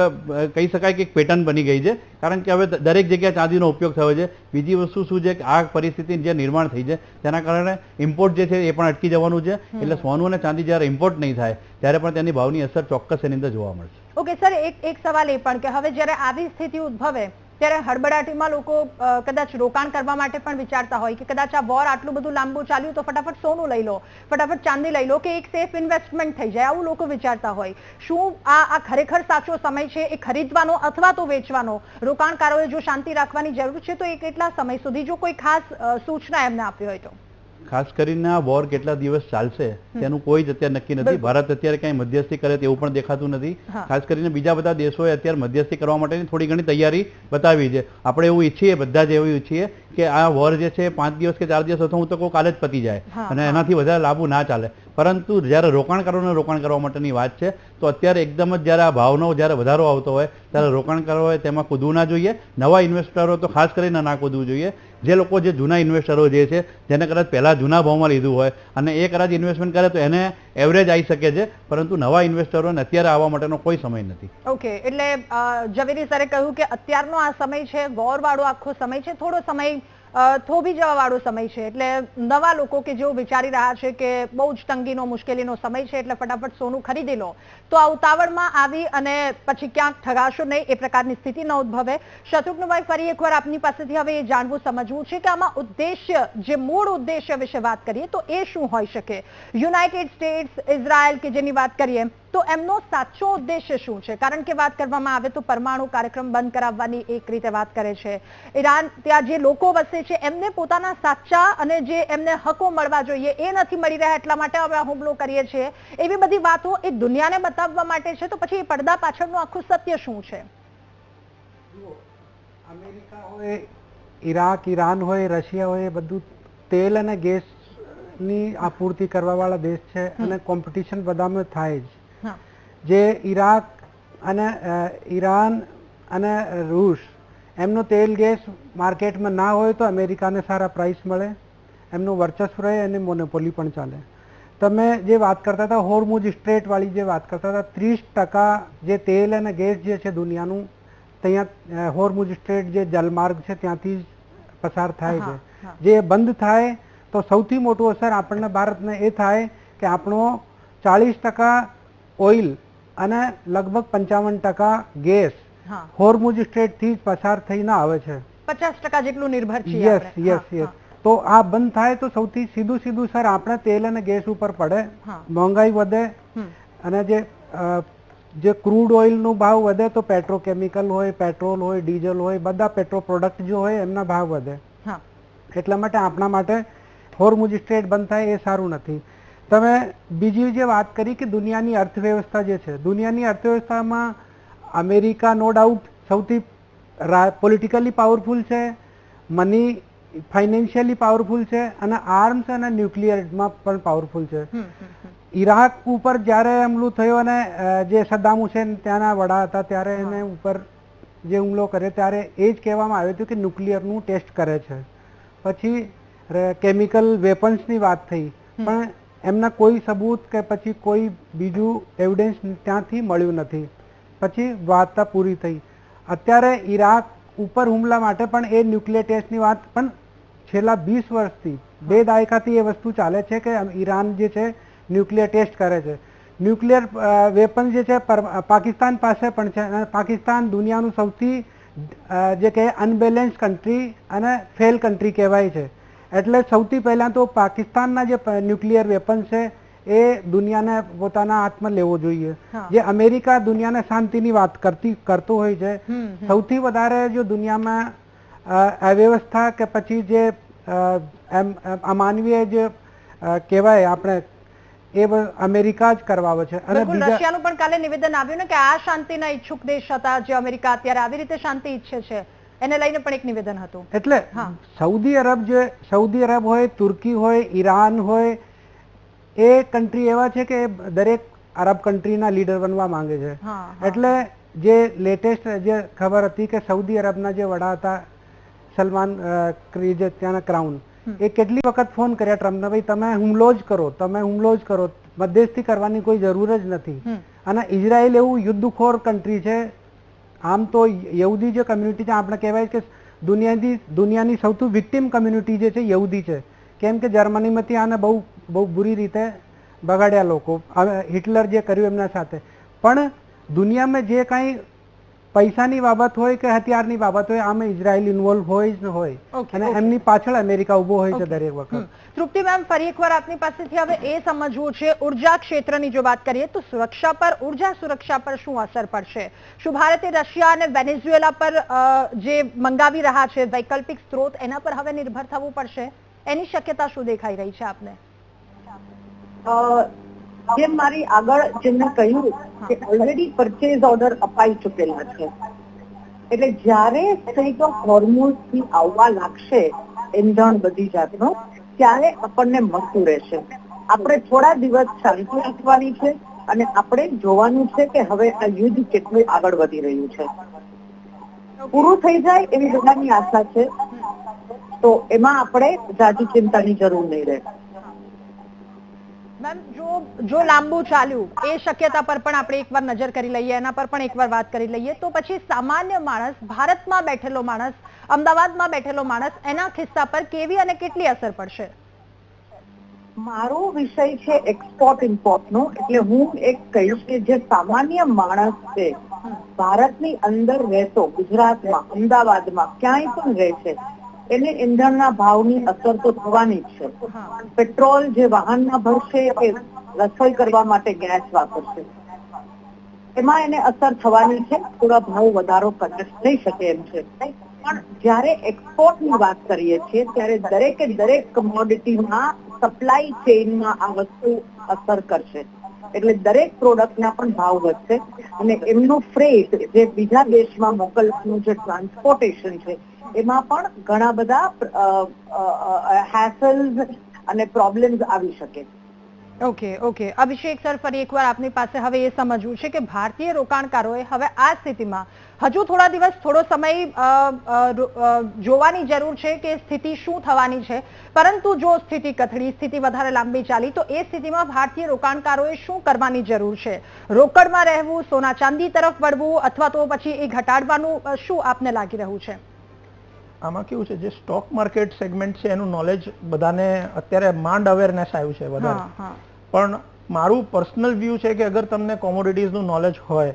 કહી શકાય કે એક પેટર્ન બની ગઈ છે, કારણ કે હવે દરેક જગ્યાએ ચાંદીનો ઉપયોગ થયો છે. બીજી વસ્તુ શું છે કે આ પરિસ્થિતિ જે નિર્માણ થઈ છે તેના કારણે ઇમ્પોર્ટ જે છે એ પણ અટકી જવાનું છે, એટલે સોનું અને ચાંદી જ્યારે ઇમ્પોર્ટ નહીં થાય ત્યારે પણ તેની ભાવની અસર ચોક્કસ એની અંદર જોવા મળશે. ઓકે સર, એક સવાલ એ પણ કે હવે જ્યારે આવી સ્થિતિ ઉદ્ભવે ત્યારે હડબડાટીમાં લોકો કદાચ રોકાણ કરવા માટે પણ વિચારતા હોય કે કદાચ આ વોર આટલું બધું લાંબુ ચાલ્યું તો ફટાફટ સોનું લઈ લો, ફટાફટ ચાંદી લઈ લો કે એક સેફ ઇન્વેસ્ટમેન્ટ થઈ જાય, આવું લોકો વિચારતા હોય. શું આ ખરેખર સાચો સમય છે એ ખરીદવાનો અથવા તો વેચવાનો? રોકાણકારોએ જો શાંતિ રાખવાની જરૂર છે તો એ કેટલા સમય સુધી, જો કોઈ ખાસ સૂચના એમને આપવી હોય તો? ખાસ કરીને આ વોર કેટલા દિવસ ચાલશે તેનું કોઈ જ અત્યારે નક્કી નથી. ભારત અત્યારે કઈ મધ્યસ્થી કરે તેવું પણ દેખાતું નથી. ખાસ કરીને બીજા બધા દેશોએ અત્યારે મધ્યસ્થી કરવા માટેની થોડી ઘણી તૈયારી બતાવી છે. આપણે એવું ઈચ્છીએ, બધા જ એવું ઈચ્છીએ કે આ વોર જે છે 5 દિવસ કે 4 દિવસ અથવા હું તો કોઈ કાલે જ પતી જાય અને એનાથી વધારે લાંબુ ના ચાલે. પરંતુ જ્યારે રોકાણકારોને રોકાણ કરવા માટેની વાત છે તો અત્યારે એકદમ જ જ્યારે આ ભાવનો જ્યારે વધારો આવતો હોય ત્યારે રોકાણકારોએ તેમાં કૂદવું ના જોઈએ. નવા ઇન્વેસ્ટરો તો ખાસ કરીને ના કૂદવું જોઈએ. જે લોકો જે જૂના ઇન્વેસ્ટરો જે છે જેને કદાચ પહેલા જૂના ભાવમાં લીધું હોય અને એ કદાચ ઇન્વેસ્ટમેન્ટ કરે તો એને એવરેજ આવી શકે છે, પરંતુ નવા ઇન્વેસ્ટરોને અત્યારે આવવા માટેનો કોઈ સમય નથી. ઓકે, એટલે ઝવેરી સરે કહ્યું કે અત્યારનો આ સમય છે, વોર વાળો આખો સમય છે, થોડો સમય થોભી જવા વાળો સમય છે, એટલે નવા લોકો કે જેઓ વિચારી રહ્યા છે કે બહુ જ તંગીનો મુશ્કેલીનો સમય છે એટલે ફટાફટ સોનું ખરીદી લો, તો આ ઉતાવળમાં આવી અને પછી ક્યાંક ઠગાશો નહીં એ પ્રકારની સ્થિતિ ન ઉદ્ભવે. શત્રુઘ્નભાઈ, ફરી એકવાર આપની પાસેથી હવે એ જાણવું સમજવું છે કે આમાં ઉદ્દેશ્ય, જે મૂળ ઉદ્દેશ્ય વિશે વાત કરીએ તો એ શું હોઈ શકે? યુનાઇટેડ સ્ટેટ્સ, ઇઝરાયલ કે જેની વાત કરીએ તો એમનો સાચો ઉદ્દેશ્ય શું છે? કારણ કે વાત કરવામાં આવે તો પરમાણુ કાર્યક્રમ બંધ કરાવવાની એક રીતે વાત કરે છે. ઈરાન, ત્યાં જે લોકો વસે છે એમને પોતાના સાચા અને જે એમને હકો મળવા જોઈએ એ નથી મળી રહ્યા, એટલા માટે હવે હુમલો કરીએ છીએ, એવી બધી વાતો એ દુનિયાને બતાવવા માટે છે. તો પછી એ પડદા પાછળનું આખું સત્ય શું છે? અમેરિકા હોય, ઈરાક, ઈરાન હોય, રશિયા હોય, બધું તેલ અને ગેસની આપૂર્તિ કરવા વાળા દેશ છે અને કોમ્પિટિશન બધામાં થાય જ. જે ઈરાક અને ઈરાન અને રૂસ, એમનો તેલ ગેસ માર્કેટમાં ના હોય તો અમેરિકાને સારા પ્રાઇસ મળે, એમનું વર્ચસ્વ રહે અને મોનોપોલી પણ ચાલે. તમે જે વાત કરતા હતા હોર્મુઝ સ્ટ્રેટ વાળી જે વાત કરતા હતા, 30% જે તેલ અને ગેસ જે છે દુનિયાનું ત્યાં હોર્મુઝ સ્ટ્રેટ જે જલમાર્ગ છે ત્યાંથી પસાર થાય છે. જે બંધ થાય તો સૌથી મોટું અસર આપણને ભારતને એ થાય કે આપણો 40% ઓઇલ અને લગભગ 55% ગેસ હોર્મુઝ સ્ટ્રેટ થી પસાર થઈને આવે છે. 50% જેટલું નિર્ભર છે. Yes yes yes. તો આ બંધ થાય તો સૌથી સીધું સર આપણે તેલ અને ગેસ ઉપર પડે, મોંઘાઈ વધે અને જે ક્રૂડ ઓઇલનો ભાવ વધે તો પેટ્રોકેમિકલ હોય, પેટ્રોલ હોય, ડીઝલ હોય, બધા પેટ્રો પ્રોડક્ટ જો હોય એમના ભાવ વધે. એટલા માટે આપણા માટે હોર્મુઝ સ્ટ્રેટ બંધ થાય એ સારું નથી. તમે બીજી જે વાત કરી કે દુનિયાની અર્થવ્યવસ્થા જે છે, દુનિયાની અર્થવ્યવસ્થામાં અમેરિકા નો ડાઉટ સૌથી પોલિટિકલી પાવરફુલ છે, મની ફાઇનાન્શિયલી પાવરફુલ છે અને આર્મ્સ અને ન્યુક્લિયરમાં પણ પાવરફુલ છે. ઈરાક ઉપર જ્યારે હુમલો થયો અને જે સદ્દામ હુસેન ત્યાંના વડા હતા ત્યારે એને ઉપર જે હુમલો કર્યો ત્યારે એ જ કહેવામાં આવ્યું હતું કે ન્યુક્લિયરનું ટેસ્ટ કરે છે. પછી કેમિકલ વેપન્સની વાત થઈ પણ એમના કોઈ સબૂત કે પછી કોઈ બીજું એવિડન્સ ત્યાંથી મળ્યું નથી. પછી વાર્તા પૂરી થઈ. અત્યારે ઈરાક ઉપર હુમલા માટે પણ એ ન્યુક્લિયર ટેસ્ટની વાત પણ છેલ્લા 20 વર્ષથી 2 દાયકાથી એ વસ્તુ ચાલે છે કે ઈરાન જે છે ન્યુક્લિયર ટેસ્ટ કરે છે. ન્યુક્લિયર વેપન જે છે પાકિસ્તાન પાસે પણ છે અને પાકિસ્તાન દુનિયાનું સૌથી જે કે અનબેલેન્સ કન્ટ્રી અને ફેલ કન્ટ્રી કહેવાય છે. એટલે સૌથી પહેલાં તો પાકિસ્તાનના જે ન્યુક્લિયર વેપન છે એ દુનિયાને પોતાના હાથમાં લેવો જોઈએ. જે અમેરિકા દુનિયાને શાંતિની વાત કરતો હોય છે, સૌથી વધારે જો દુનિયામાં અવ્યવસ્થા કે પછી જે અમાનવીય જે કહેવાય આપણે એ અમેરિકા જ કરવાવે છે. અને રશિયાનું પણ કાલે નિવેદન આવ્યું ને કે આ શાંતિના ઈચ્છુક દેશ હતા જે અમેરિકા અત્યારે આવી રીતે શાંતિ ઈચ્છે છે એને લઈને પણ એક નિવેદન હતું. એટલે સાઉદી અરબ હોય, તુર્કી હોય, ઈરાન હોય, એ કન્ટ્રી એવા છે કે દરેક અરબ કન્ટ્રીના લીડર બનવા માંગે છે. એટલે જે લેટેસ્ટ જે ખબર હતી કે સાઉદી અરબના જે વડા હતા સલમાન જે ત્યાંના ક્રાઉન, એ કેટલી વખત ફોન કર્યા ટ્રમ્પને, ભાઈ તમે હુમલો જ કરો, તમે હુમલો જ કરો, મધ્યસ્થી કરવાની કોઈ જરૂર જ નથી. અને ઇઝરાયલ એવું યુદ્ધખોર કન્ટ્રી છે. આમ તો યહૂદી જે કમ્યુનિટી છે આપણે કહેવાય કે દુનિયાની સૌથી વિક્ટિમ કમ્યુનિટી જે છે યહૂદી છે. કેમ કે જર્મનીમાંથી આને બહુ બુરી રીતે બગાડ્યા લોકો, હિટલર જે કર્યું એમના સાથે. પણ દુનિયામાં જે કાંઈ પૈસાની બાબત હોય કે હથિયારની બાબત હોય આમાં ઇઝરાયલ ઇન્વોલ્વ હોય જ હોય અને એમની પાછળ અમેરિકા ઉભો હોય છે દરેક વખત. તૃપ્તિ મેમ, ફરી એકવાર આપની પાસેથી હવે એ સમજવું છે, ઉર્જા ક્ષેત્રની જો વાત કરીએ તો સુરક્ષા પર, ઉર્જા સુરક્ષા પર શું અસર પડશે? શું ભારતે રશિયા અને વેનેઝુએલા પર જે મંગાવી રહ્યા છે વૈકલ્પિક સ્ત્રોત એના પર હવે નિર્ભર થવું પડશે? એની શક્યતા શું દેખાઈ રહી છે આપને? જેમ મારી આગળ જેમને કહ્યું કે ઓલરેડી પરચેઝ ઓર્ડર અપાઈ ચૂકેલા છે. એટલે જ્યારે સ્ટ્રેટ ઓફ હોર્મુઝ થી આવવા લાગશે ઇંધણ બધી જાતનો, ત્યારે આપણને મળતું રહેશે. આપણે થોડા દિવસ શાંતિ રાખવાની છે અને આપણે જોવાનું છે કે હવે આ યુદ્ધ કેટલું આગળ વધી રહ્યું છે. પૂરું થઈ જાય એવી બધાની આશા છે, તો એમાં આપણે જાજી ચિંતાની જરૂર નહીં રહે. મેમ, જો લાંબુ ચાલ્યું એ શક્યતા પર પણ આપણે એકવાર નજર કરી લઈએ, એના પર પણ એકવાર વાત કરી લઈએ, તો પછી સામાન્ય માણસ, ભારતમાં બેઠેલો માણસ, અમદાવાદમાં બેઠેલો માણસ, એના ખિસ્સા પર કેવી અને કેટલી અસર પડશે? મારો વિષય છે એક્સપોર્ટ ઇમ્પોર્ટ નો. એટલે હું એક કહીશ કે જે સામાન્ય માણસ છે, ભારતની અંદર રહેતો, ગુજરાતમાં, અમદાવાદમાં ક્યાંય પણ રહે છે, એને ઈંધણના ભાવની અસર તો થવાની જ છે. પેટ્રોલ જે વાહનમાં ભરશે કે રસોઈ કરવા માટે ગેસ વાપરશે, એમાં એને અસર થવાની છે. થોડા ભાવ વધારો કદાચ થઈ શકે એમ છે. પણ જયારે એક્સપોર્ટની વાત કરીએ છીએ ત્યારે દરેકે દરેક કમોડિટીમાં સપ્લાય ચેઇનમાં આ વસ્તુ અસર કરશે. એટલે દરેક પ્રોડક્ટના પણ ભાવ વધશે અને એમનું ફ્રેટ જે બીજા દેશમાં મોકલવાનું જે ટ્રાન્સપોર્ટેશન છે એમાં પણ ઘણા બધા હેસલ્સ અને પ્રોબ્લેમ્સ આવી શકે. ઓકે અભિષેક સર, ફરી એકવાર આપની પાસે હવે એ સમજવું છે કે ભારતીય રોકાણકારોએ હવે આ સ્થિતિમાં હજુ થોડા દિવસ થોડો સમય જોવાની જરૂર છે કે સ્થિતિ શું થવાની છે, પરંતુ જો સ્થિતિ કથળી, સ્થિતિ વધારે લાંબી ચાલી તો એ સ્થિતિમાં ભારતીય રોકાણકારોએ શું કરવાની જરૂર છે? રોકડમાં રહેવું, સોના ચાંદી તરફ વળવું, અથવા તો પછી એ ઘટાડવાનું, શું આપને લાગી રહ્યું છે? આમાં કેવું છે, જે સ્ટોક માર્કેટ સેગમેન્ટ છે એનું નોલેજ બધાને અત્યારે માંડ અવેરનેસ આવ્યું છે વધારે, પણ મારું પર્સનલ વ્યૂ છે કે અગર તમને કોમોડિટીઝનું નોલેજ હોય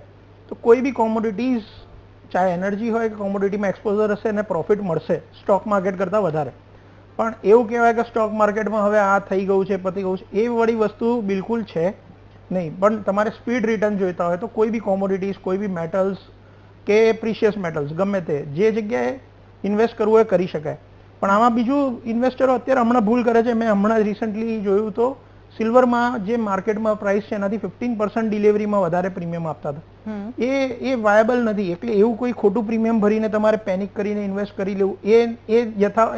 તો કોઈ બી કોમોડિટીઝ, ચાહે એનર્જી હોય કે કોમોડિટીમાં એક્સપોઝર હશે અને પ્રોફિટ મળશે સ્ટોક માર્કેટ કરતાં વધારે. પણ એવું કહેવાય કે સ્ટોક માર્કેટમાં હવે આ થઈ ગયું છે, પતી ગયું છે, એ વળી વસ્તુ બિલકુલ છે નહીં. પણ તમારે સ્પીડ રિટર્ન જોઈતા હોય તો કોઈ બી કોમોડિટીઝ, કોઈ બી મેટલ્સ કે પ્રીશિયસ મેટલ્સ ગમે તે જે જગ્યાએ ઇન્વેસ્ટ કરવું એ કરી શકાય. પણ આમાં બીજું, ઇન્વેસ્ટરો અત્યારે હમણાં ભૂલ કરે છે. મેં હમણાં રિસન્ટલી જોયું તો સિલ્વરમાં જે માર્કેટમાં પ્રાઇસ છે એનાથી 15% ડિલિવરીમાં વધારે પ્રીમિયમ આપતા હતા. એ વાયબલ નથી. એટલે એવું કોઈ ખોટું પ્રીમિયમ ભરીને તમારે પેનિક કરીને ઇન્વેસ્ટ કરી લેવું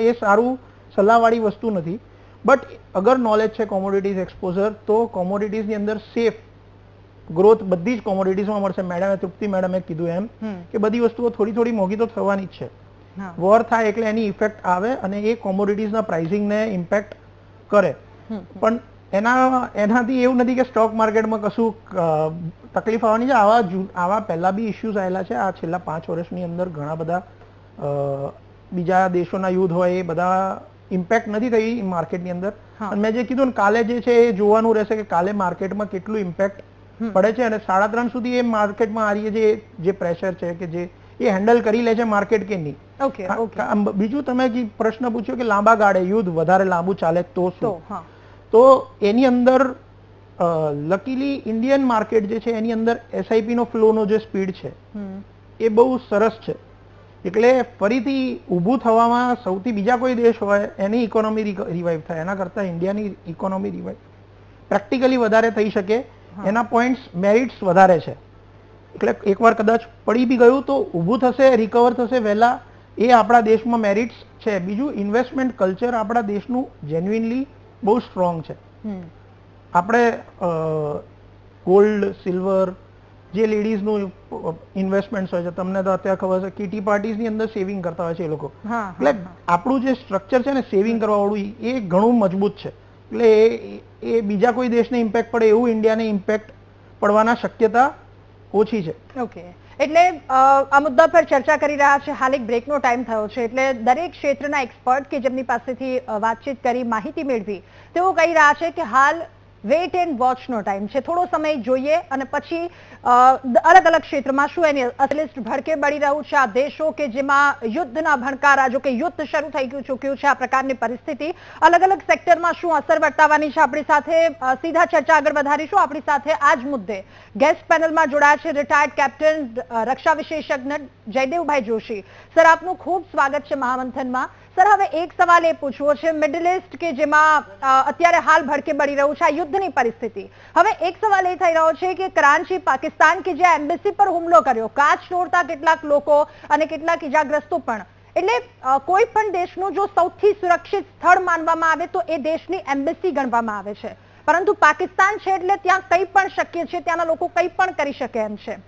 એ સારું સલાહવાળી વસ્તુ નથી. બટ અગર નોલેજ છે કોમોડિટીઝ એક્સપોઝર, તો કોમોડિટીઝની અંદર સેફ ગ્રોથ બધી જ કોમોડિટીઝમાં મળશે. મેડમે, તૃપ્તિ મેડમે કીધું એમ કે બધી વસ્તુઓ થોડી થોડી મોંઘી તો થવાની જ છે. વોર થાય એટલે એની ઇફેક્ટ આવે અને એ કોમોડિટીઝના પ્રાઇસિંગને ઇમ્પેક્ટ કરે. પણ એનાથી એવું નથી કે સ્ટોક માર્કેટમાં કશું તકલીફ આવવાની છે. આવા પહેલા બી ઇસ્યુઝ આવેલા છે. આ છેલ્લા 5 વર્ષની અંદર ઘણા બધા બીજા દેશોના યુદ્ધ હોય એ બધા ઇમ્પેક્ટ નથી થઈ માર્કેટની અંદર. અને મેં જે કીધું ને, કાલે જે છે એ જોવાનું રહેશે કે કાલે માર્કેટમાં કેટલું ઇમ્પેક્ટ પડે છે અને 3:30 સુધી એ માર્કેટમાં આ રહી જે પ્રેશર છે કે જે એ હેન્ડલ કરી લે છે માર્કેટ કે નહીં. બીજું તમે જે પ્રશ્ન પૂછ્યો કે લાંબા ગાળે યુદ્ધ વધારે લાંબુ ચાલે તો શું, તો એની અંદર લકીલી ઇન્ડિયન માર્કેટ જે છે એની અંદર એસઆઈપી નો ફ્લોનો જે સ્પીડ છે એ બહુ સરસ છે. એટલે ફરીથી ઊભું થવામાં સૌથી બીજા કોઈ દેશ હોય એની ઇકોનોમી રિવાઇવ થાય એના કરતાં ઇન્ડિયાની ઇકોનોમી રિવાઇવ પ્રેક્ટિકલી વધારે થઈ શકે. એના પોઈન્ટ્સ, મેરિટ્સ વધારે છે. એટલે એકવાર કદાચ પડી બી ગયું તો ઊભું થશે, રિકવર થશે વહેલા, એ આપણા દેશમાં મેરિટ્સ છે. બીજું, ઇન્વેસ્ટમેન્ટ કલ્ચર આપણા દેશનું જેન્યુઇનલી બહુ સ્ટ્રોંગ છે. આપણે ગોલ્ડ, સિલ્વર, જે લેડીઝનું ઇન્વેસ્ટમેન્ટ હોય છે, તમને તો અત્યારે ખબર છે કીટી પાર્ટીઝની અંદર સેવિંગ કરતા હોય છે એ લોકો. એટલે આપણું જે સ્ટ્રક્ચર છે ને સેવિંગ કરવા વાળું, એ ઘણું મજબૂત છે. એટલે એ બીજા કોઈ દેશને ઇમ્પેક્ટ પડે એવું ઇન્ડિયાને ઇમ્પેક્ટ પડવાના શક્યતા ઓછી છે. ઓકે, એટલે આ મુદ્દા પર ચર્ચા કરી રહ્યા છે. હાલ એક બ્રેકનો ટાઈમ થયો છે, એટલે દરેક ક્ષેત્રના એક્સપર્ટ કે જેમની પાસેથી વાતચીત કરી, માહિતી મેળવી, તેઓ કહી રહ્યા છે કે હાલ વેઇટ એન્ડ વોચનો ટાઈમ છે. થોડો સમય જોઈએ અને પછી અલગ અલગ ક્ષેત્રમાં શું એની અસલિસ્ટ ભડકે બળી રહ્યું છે. આ દેશો કે જેમાં યુદ્ધના ભણકારા, જો કે યુદ્ધ શરૂ થઈ ચૂક્યું છે, આ પ્રકારની પરિસ્થિતિ અલગ અલગ સેક્ટરમાં શું અસર વર્તાવાની છે. આપણી સાથે સીધા ચર્ચા આગળ વધારીશું. આપણી સાથે આ જ મુદ્દે ગેસ્ટ પેનલમાં જોડાયા છે રિટાયર્ડ કેપ્ટન, રક્ષા વિશેષજ્ઞ જયદેવભાઈ જોશી. સર, આપનું ખૂબ સ્વાગત છે મહામંથનમાં. સર, હવે એક સવાલ એ પૂછવો છે, મિડલ ઇસ્ટ કે જેમાં અત્યારે હાલ ભડકે બળી રહ્યું છે આ યુદ્ધની પરિસ્થિતિ, હવે એક સવાલ એ થઈ રહ્યો છે કે કરાંચી, પાકિસ્તાન કે જ્યાં એમ્બેસી પર હુમલો કર્યો, કાચ તોડતા કેટલાક લોકો અને કેટલાક ઇજાગ્રસ્તો પણ, એટલે કોઈ પણ દેશનું જો સૌથી સુરક્ષિત સ્થળ માનવામાં આવે તો એ દેશની એમ્બેસી ગણવામાં આવે છે. પરંતુ પાકિસ્તાન છે એટલે ત્યાં કંઈ પણ શક્ય છે, ત્યાંના લોકો કંઈ પણ કરી શકે એમ છે.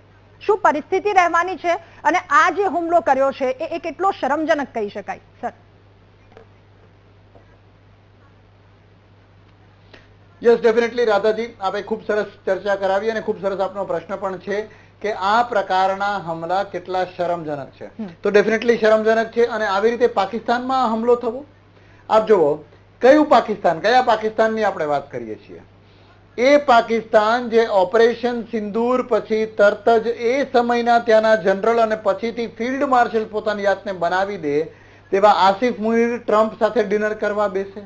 શું પરિસ્થિતિ રહેવાની છે અને આ જે હુમલો કર્યો છે એ કેટલો શરમજનક કહી શકાય? સર. યસ, ડેફિનેટલી રાધાજી, આપણે ખૂબ સરસ ચર્ચા કરાવી અને ખૂબ સરસ આપનો પ્રશ્ન પણ છે કે આ પ્રકારના હમલા કેટલા શરમજનક છે. તો ડેફિનેટલી શરમજનક છે. અને આવી રીતે પાકિસ્તાનમાં હુમલો થવો, આપ જુઓ કયું પાકિસ્તાન, કયા પાકિસ્તાનની આપણે વાત કરીએ છીએ? એ પાકિસ્તાન જે ઓપરેશન સિંદૂર પછી તરત જ એ સમયના ત્યાંના જનરલ અને પછીથી ફિલ્ડ માર્શલ પોતાની જાતને બનાવી દે તેવા આસિફ મુનીર ટ્રમ્પ સાથે ડિનર કરવા બેસે,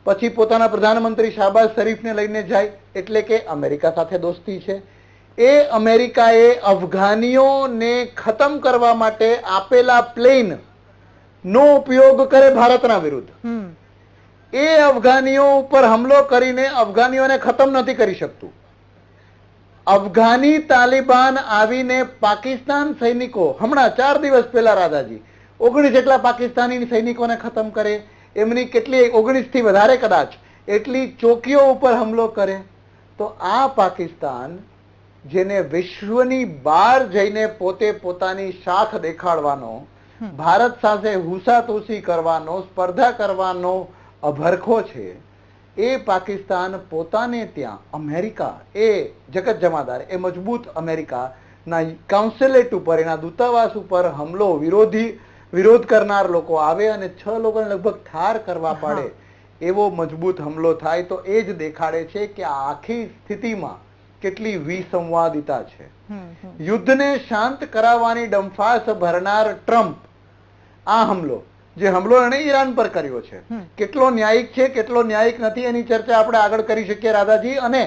પછી પોતાના પ્રધાનમંત્રી શાહબાઝ શરીફને લઈને જાય, એટલે કે અમેરિકા સાથે દોસ્તી છે. એ અમેરિકાએ અફઘાનીઓને ખતમ કરવા માટે આપેલા પ્લેન નો ઉપયોગ કરે ભારતના વિરુદ્ધ. એ અફઘાનીઓ ઉપર હુમલો કરીને અફઘાનીઓને ખતમ નથી કરી શકતું. અફઘાની તાલિબાન આવીને પાકિસ્તાન સૈનિકો, હમણાં 4 દિવસ પહેલા રાધાજી 19 જેટલા પાકિસ્તાની સૈનિકોને ખતમ કરે, એમની કેટલી 19 થી વધારે કદાચ એટલી ચોકીઓ ઉપર હુમલો કરે તો આ પાકિસ્તાન જેને વિશ્વની બહાર જઈને પોતે પોતાની શાખ દેખાડવાનો, ભારત સાથે હુસાતુસી કરવાનો, સ્પર્ધા કરવાનો અભરખો છે, એ પાકિસ્તાન પોતાને ત્યાં અમેરિકા, એ જગત જમાદાર, એ મજબૂત અમેરિકાના કાઉન્સિલેટ ઉપર, એના દૂતાવાસ ઉપર હુમલો, વિરોધ કરનાર લોકો આવે અને 6 લોકોને લગભગ ઠાર કરવા પડે એવો મજબૂત હુમલો થાય, તો એ જ દેખાડે છે કે આ આખી સ્થિતિમાં કેટલી વિસંવાદિતા છે. યુદ્ધને શાંત કરાવવાની ડંફાસ ભરનાર ટ્રમ્પ આ હુમલો, જે હુમલો એણે ઈરાન પર કર્યો છે, કેટલો ન્યાયિક છે, કેટલો ન્યાયિક નથી, એની ચર્ચા આપણે આગળ કરી શકીએ રાધાજી. અને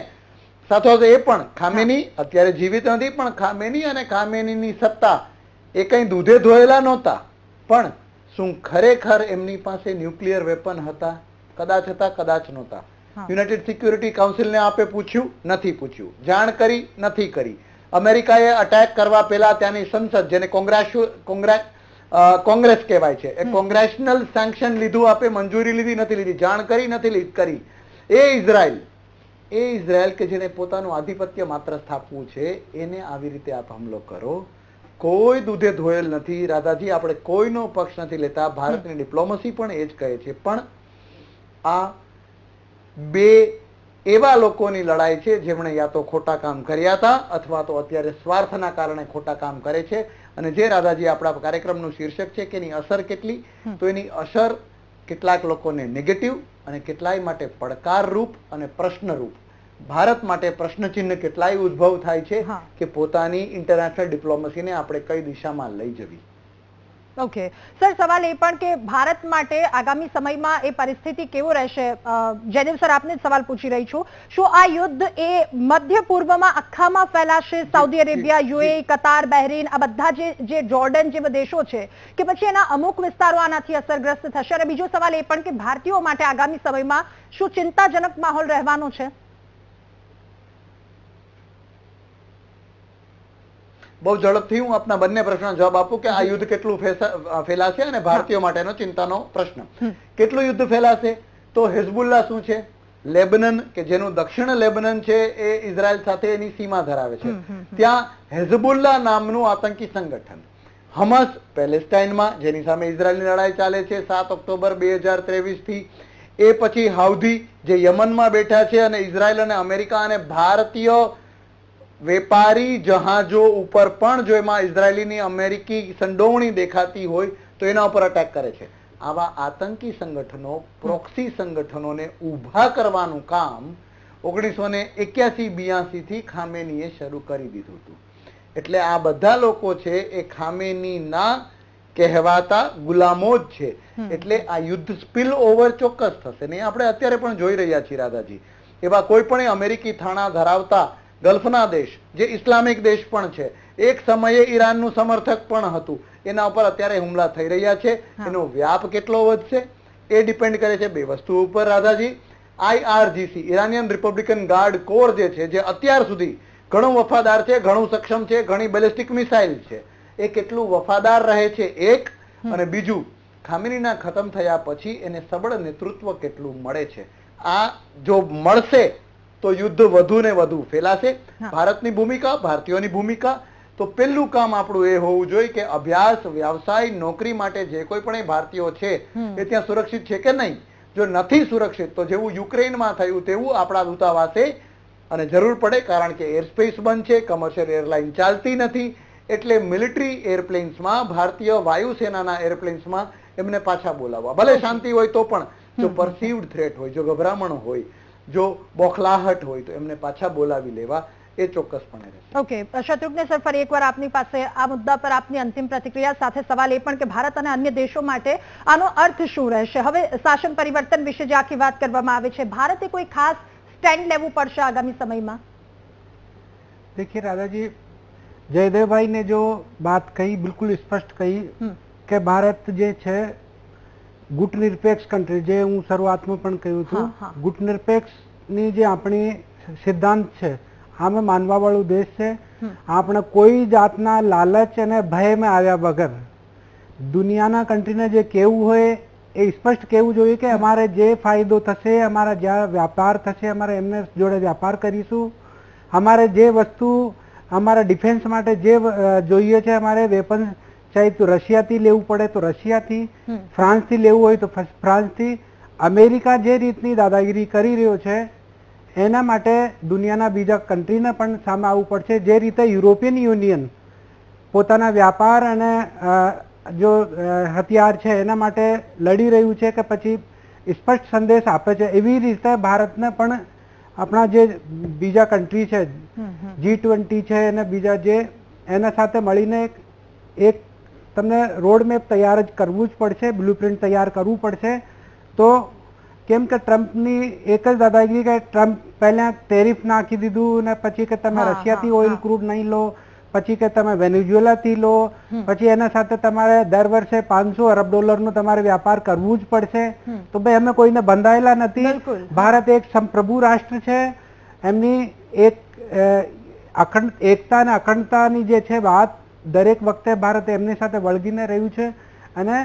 સાથોસાથ એ પણ ખામેની અત્યારે જીવિત નથી, પણ ખામેની અને ખામેનીની સત્તા એ કઈ દૂધે ધોયેલા નહોતા, પણ શું ખરેખર એમની પાસે ન્યુક્લિયર વેપન હતા? કદાચ હતા, કદાચ નહોતા. યુનાઇટેડ સિક્યુરિટી કાઉન્સિલને આપે પૂછ્યું? નથી પૂછ્યું. જાણ કરી? નથી કરી. અમેરિકાએ અટેક કરવા પહેલા ત્યાંની સંસદ, જેને કોંગ્રેસ કહેવાય છે, એ કોંગ્રેશનલ સેન્ક્શન લીધું, આપે મંજૂરી લીધી? નથી લીધી. જાણ કરી? નથી કરી. એ ઇઝરાયલ કે જેને પોતાનું આધિપત્ય માત્ર સ્થાપવું છે, એને આવી રીતે આપ હુમલો કરો? કોઈ દૂધે ધોયેલ નથી રાધાજી. આપણે કોઈનો પક્ષ નથી લેતા, ભારતની ડિપ્લોમસી પણ એ જ કહે છે, પણ આ બે એવા લોકોની લડાઈ છે જેમણે યા તો ખોટા કામ કર્યા હતા અથવા તો અત્યારે સ્વાર્થના કારણે ખોટા કામ કરે છે. અને જે રાધાજી આપણા કાર્યક્રમનું શીર્ષક છે કે એની અસર કેટલી, તો એની અસર કેટલાક લોકોને નેગેટિવ અને કેટલાય માટે પડકારરૂપ અને પ્રશ્નરૂપ, ભારત માટે પ્રશ્નચિહ્ન કેટલાય ઉદ્ભવ થાય છે કે પોતાની ઇન્ટરનેશનલ ડિપ્લોમસીને આપણે કઈ દિશામાં લઈ જવી. ઓકે સર, સવાલ એ પણ કે ભારત માટે આગામી સમયમાં એ પરિસ્થિતિ કેવો રહેશે? જયદેવ સર, આપને જ સવાલ પૂછી રહી છું. શું આ યુદ્ધ એ મધ્ય પૂર્વમાં આખામાં ફેલાશે? સાઉદી અરેબિયા, યુએઈ, કતાર, બહેરીન, આ બધા જે જોર્ડન જેવા દેશો છે, કે પછી એના અમુક વિસ્તારો આનાથી અસરગ્રસ્ત થશે? અને બીજો સવાલ એ પણ કે ભારતીયો માટે આગામી સમયમાં શું ચિંતાજનક માહોલ રહેવાનો છે? બહુ ઝડપથી હું આપના બંને પ્રશ્નનો જવાબ આપું કે આ યુદ્ધ કેટલું ફેલાશે અને ભારતીયો માટેનો ચિંતાનો પ્રશ્ન. કેટલું યુદ્ધ ફેલાશે? તો હિઝબુલ્લા શું છે? લેબનન, કે જેનું દક્ષિણ લેબનન છે એ ઇઝરાયલ સાથે એની સીમા ધરાવે છે, ત્યાં હિઝબુલ્લા નામનું આતંકી સંગઠન, હમસ પેલેસ્ટાઇનમાં જેની સામે ઇઝરાયલની લડાઈ ચાલે છે 7 ઓક્ટોબર 2023 થી, એ પછી હાઉધી જે યમનમાં બેઠા છે, અને ઇઝરાયલ અને અમેરિકા અને ભારતીય વેપારી જહાજો ઉપર પણ જો એમાં ઇઝરાયલીની અમેરિકી સંડોવણી દેખાતી હોય તો એના ઉપર અટેક કરે છે. આવા આતંકી સંગઠનો, પ્રોક્સી સંગઠનોને ઊભા કરવાનું કામ 1981-82 થી ખામેનીએ શરૂ કરી દીધું હતું. એટલે આ બધા લોકો છે એ ખામેનીના કહેવાતા ગુલામો જ છે. એટલે આ યુદ્ધ સ્પિલ ઓવર ચોક્કસ થશે ને આપણે અત્યારે પણ જોઈ રહ્યા છીએ રાધાજી. એવા કોઈ પણ અમેરિકી થાણા ધરાવતા ગલ્ફના દેશ, જે ઇસ્લામિક દેશ પણ છે, એક સમયે ઈરાનનું સમર્થક પણ હતું, એના ઉપર અત્યારે હુમલા થઈ રહ્યા છે. એનો વ્યાપ કેટલો વધશે એ ડિપેન્ડ કરે છે બે વસ્તુ ઉપર Radhaji. IRGC, Iranian Republican guard core જે છે, જે અત્યાર સુધી ઘણું વફાદાર છે, ઘણું સક્ષમ છે, ઘણી બેલિસ્ટિક મિસાઇલ છે, એ કેટલું વફાદાર રહે છે એક, અને બીજું ખામેનીના ખતમ થયા પછી એને સબળ નેતૃત્વ કેટલું મળે છે. આ જો મળશે તો યુદ્ધ વધુ ને વધુ ફેલાશે. ભારતની ભૂમિકા, ભારતીયોની ભૂમિકા, તો પહેલું કામ આપણું એ હોવું જોઈએ કે અભ્યાસ, વ્યવસાય, નોકરી માટે જે કોઈ પણ ભારતીયો છે એ ત્યાં સુરક્ષિત છે કે નહીં. જો નથી સુરક્ષિત તો જેવું યુક્રેનમાં થયું તેવું આપણા દૂતાવાસે, અને જરૂર પડે કારણ કે એરસ્પેસ બંધ છે, કમર્શિયલ એરલાઇન ચાલતી નથી, એટલે મિલિટરી એરપ્લેન્સમાં, ભારતીય વાયુસેનાના એરપ્લેન્સમાં એમને પાછા બોલાવવા. ભલે શાંતિ હોય તો પણ જો પરસીવ્ડ થ્રેટ હોય, જો ગભરામણ હોય, જો બોખલાહટ હોય તો એમને પાછા બોલાવી લેવા, એ ચોક્કસપણે રહેશે. ઓકે શત્રુઘ્ન સર, ફરી એકવાર આપની પાસે આ મુદ્દા પર આપની અંતિમ પ્રતિક્રિયા સાથે સવાલ એ પણ કે ભારત અને અન્ય દેશો માટે આનો અર્થ શું રહેશે? હવે શાસન પરિવર્તન વિશે જે આખી વાત કરવામાં આવે છે, ભારતે કોઈ ખાસ સ્ટેન્ડ લેવું પડશે આગામી સમયમાં? देखिए राधा जी, जयदेव भाई ने जो बात कही बिल्कुल स्पष्ट कही કે ભારત જે છે ગુટ નિરપેક્ષ કન્ટ્રી, જે હું શરૂઆતમાં પણ કહ્યું હતું, ગુટ નિરપેક્ષની જે આપણી સિદ્ધાંત છે આમે માનવાવાળું દેશ છે. આપણે કોઈ જાતના લાલચ અને ભયમાં આવ્યા વગર દુનિયાના કન્ટ્રીને જે કેવું હોય એ સ્પષ્ટ કહેવું જોઈએ કે અમારે જે ફાયદો થશે, અમારા જ્યાં વ્યાપાર થશે, અમારે એમને જોડે વ્યાપાર કરીશું, અમારે જે વસ્તુ અમારા ડિફેન્સ માટે જે જોઈએ છે, અમારે વેપન ચાહે તો રશિયાથી લેવું પડે તો રશિયાથી, ફ્રાન્સથી લેવું હોય તો ફ્રાન્સથી. અમેરિકા જે રીતની દાદાગીરી કરી રહ્યો છે એના માટે દુનિયાના બીજા કન્ટ્રીને પણ સામે આવવું પડશે. જે રીતે યુરોપિયન યુનિયન પોતાના વ્યાપાર અને જો હથિયાર છે એના માટે લડી રહ્યું છે કે પછી સ્પષ્ટ સંદેશ આપે છે, એવી રીતે ભારતને પણ આપણા જે બીજા કન્ટ્રી છે G20 છે અને બીજા જે એના સાથે મળીને એક તમને રોડ મેપ તૈયાર જ કરવું જ પડશે, બ્લુપ્રિન્ટ તૈયાર કરવું પડશે. તો કેમ કે ટ્રમ્પની એક જ દાદાગીરી કે ટ્રમ્પ પહેલા ટેરિફ નાખી દીધું ને પછી કે તમે રશિયાથી ઓઇલ ક્રૂડ નહીં લો, પછી કે તમે વેનેઝુએલાથી લો, પછી એના સાથે તમારે દર વર્ષે $500 અરબ તમારે વ્યાપાર કરવું જ પડશે. તો ભાઈ અમે કોઈને બંધાયેલા નથી. ભારત એક સંપ્રભુ રાષ્ટ્ર છે, એમની એક એકતા અને અખંડતાની જે છે વાત દરેક વખતે ભારત એમની સાથે વળગીને રહ્યું છે અને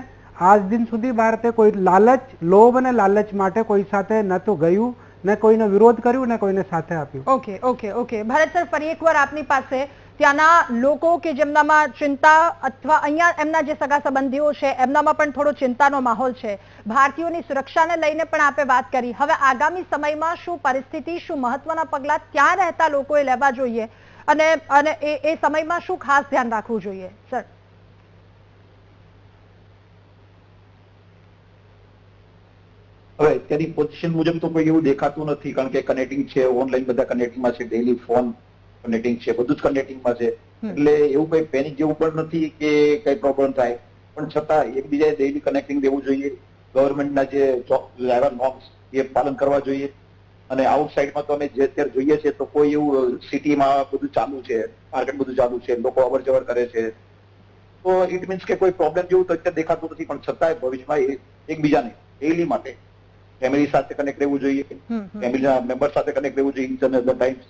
આજ દિન સુધી ભારતે કોઈ લાલચ, લોભ અને લાલચ માટે કોઈ સાથે ન તો ગયું, ને કોઈને વિરોધ કર્યું ને કોઈને સાથે આપ્યું. ઓકે ભરત સર, ફરી એકવાર આપની પાસે ત્યાંના લોકો કે જેમનામાં ચિંતા અથવા અહીંયા એમના જે સગા સંબંધીઓ છે એમનામાં પણ થોડો ચિંતાનો માહોલ છે, ભારતીયોની સુરક્ષાને લઈને પણ આપે વાત કરી. હવે આગામી સમયમાં શું પરિસ્થિતિ, શું મહત્વના પગલાં ત્યાં રહેતા લોકોએ લેવા જોઈએ અને એ સમયમાં શું ખાસ ધ્યાન રાખવું જોઈએ સર? હવે અત્યારની પોઝિશન મુજબ તો કોઈ એવું દેખાતું નથી, કારણ કે કનેક્ટિંગ છે, ઓનલાઈન બધા કનેક્ટિંગમાં છે, ડેઈલી ફોન કનેક્ટિંગ છે, બધું જ કનેક્ટિંગમાં છે, એટલે એવું કઈ પેનિક જેવું પણ નથી કે કઈ પ્રોબ્લેમ થાય. પણ છતાં એકબીજાએ ડેઈલી કનેક્ટિંગ દેવું જોઈએ, ગવર્મેન્ટના જે નોર્મ્સ એ પાલન કરવા જોઈએ. અને આઉટસાઇડમાં તો અમે જે અત્યારે જોઈએ છે તો કોઈ એવું સિટીમાં બધું ચાલુ છે, માર્કેટ બધું ચાલુ છે, લોકો અવર જવર કરે છે, તો ઇટ મીન્સ કે કોઈ પ્રોબ્લેમ જેવું તો અત્યારે દેખાતું નથી. પણ છતાંય ભવિષ્યમાં એકબીજાને ડેઈલી માટે ફેમિલી સાથે કનેક્ટ રહેવું જોઈએ, ફેમિલીના મેમ્બર સાથે કનેક્ટ રહેવું જોઈએ ઇચ એન્ડ અધર ટાઈમ્સ,